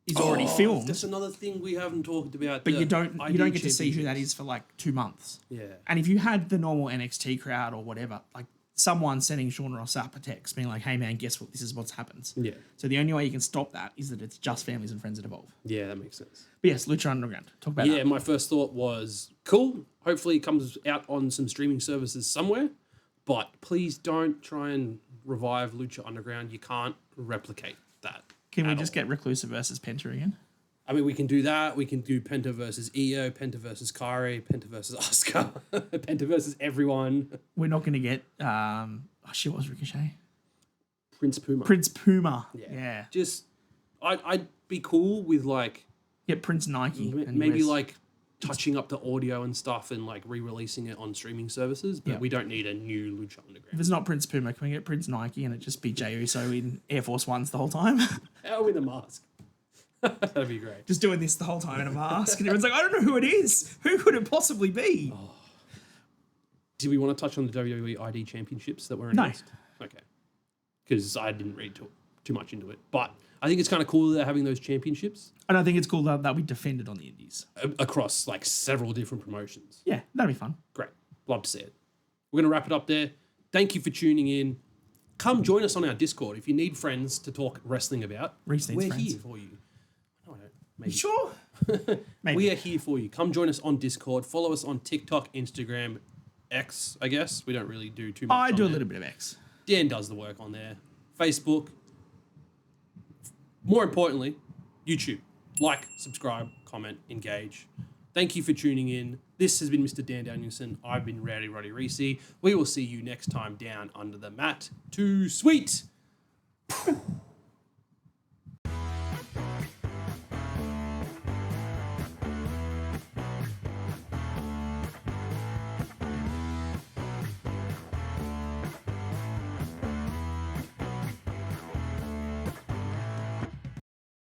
[SPEAKER 2] is already filmed.
[SPEAKER 1] That's another thing we haven't talked about.
[SPEAKER 2] But you don't get to see who that is for like 2 months.
[SPEAKER 1] Yeah.
[SPEAKER 2] And if you had the normal NXT crowd or whatever, like someone sending Sean Ross up a text being like, hey man, guess what? This is what's happened.
[SPEAKER 1] Yeah.
[SPEAKER 2] So the only way you can stop that is that it's just families and friends that Evolve.
[SPEAKER 1] Yeah, that makes sense.
[SPEAKER 2] But yes, Lucha Underground. Talk about that.
[SPEAKER 1] Yeah, my first thought was cool. Hopefully it comes out on some streaming services somewhere. But please don't try and revive Lucha Underground. You can't replicate that.
[SPEAKER 2] Can we just get Reclusive versus Penta again?
[SPEAKER 1] I mean, we can do that. We can do Penta versus Io, Penta versus Kairi, Penta versus Asuka, Penta versus everyone.
[SPEAKER 2] We're not going to get... she was Ricochet.
[SPEAKER 1] Prince Puma.
[SPEAKER 2] Prince Puma. Yeah.
[SPEAKER 1] Just, I'd be cool with like...
[SPEAKER 2] Get Prince Nike.
[SPEAKER 1] Maybe like touching up the audio and stuff and like re-releasing it on streaming services, but we don't need a new Lucha Underground.
[SPEAKER 2] If it's not Prince Puma, can we get Prince Nike and it just be Jey Uso in Air Force Ones the whole time?
[SPEAKER 1] Oh, with a mask. That'd be great.
[SPEAKER 2] Just doing this the whole time in a mask. And everyone's like, I don't know who it is. Who could it possibly be?
[SPEAKER 1] Oh. Do we want to touch on the WWE ID Championships that were announced? No. Okay. Because I didn't read too much into it. But I think it's kind of cool that they're having those championships.
[SPEAKER 2] And I think it's cool that we defended on the Indies.
[SPEAKER 1] Across like several different promotions.
[SPEAKER 2] Yeah, that'd be fun.
[SPEAKER 1] Great. Love to see it. We're going to wrap it up there. Thank you for tuning in. Come join us on our Discord. If you need friends to talk wrestling about,
[SPEAKER 2] Reece needs
[SPEAKER 1] we're
[SPEAKER 2] friends.
[SPEAKER 1] here for you. No, I don't. Maybe.
[SPEAKER 2] You sure? Maybe.
[SPEAKER 1] We are here for you. Come join us on Discord. Follow us on TikTok, Instagram, X, I guess. We don't really do too much.
[SPEAKER 2] I do a little bit of X.
[SPEAKER 1] Dan does the work on there. Facebook. More importantly, YouTube. Like, subscribe, comment, engage. Thank you for tuning in. This has been Mr. Dan Danielson. I've been Rowdy Roddy Reece. We will see you next time down under the mat. Too sweet.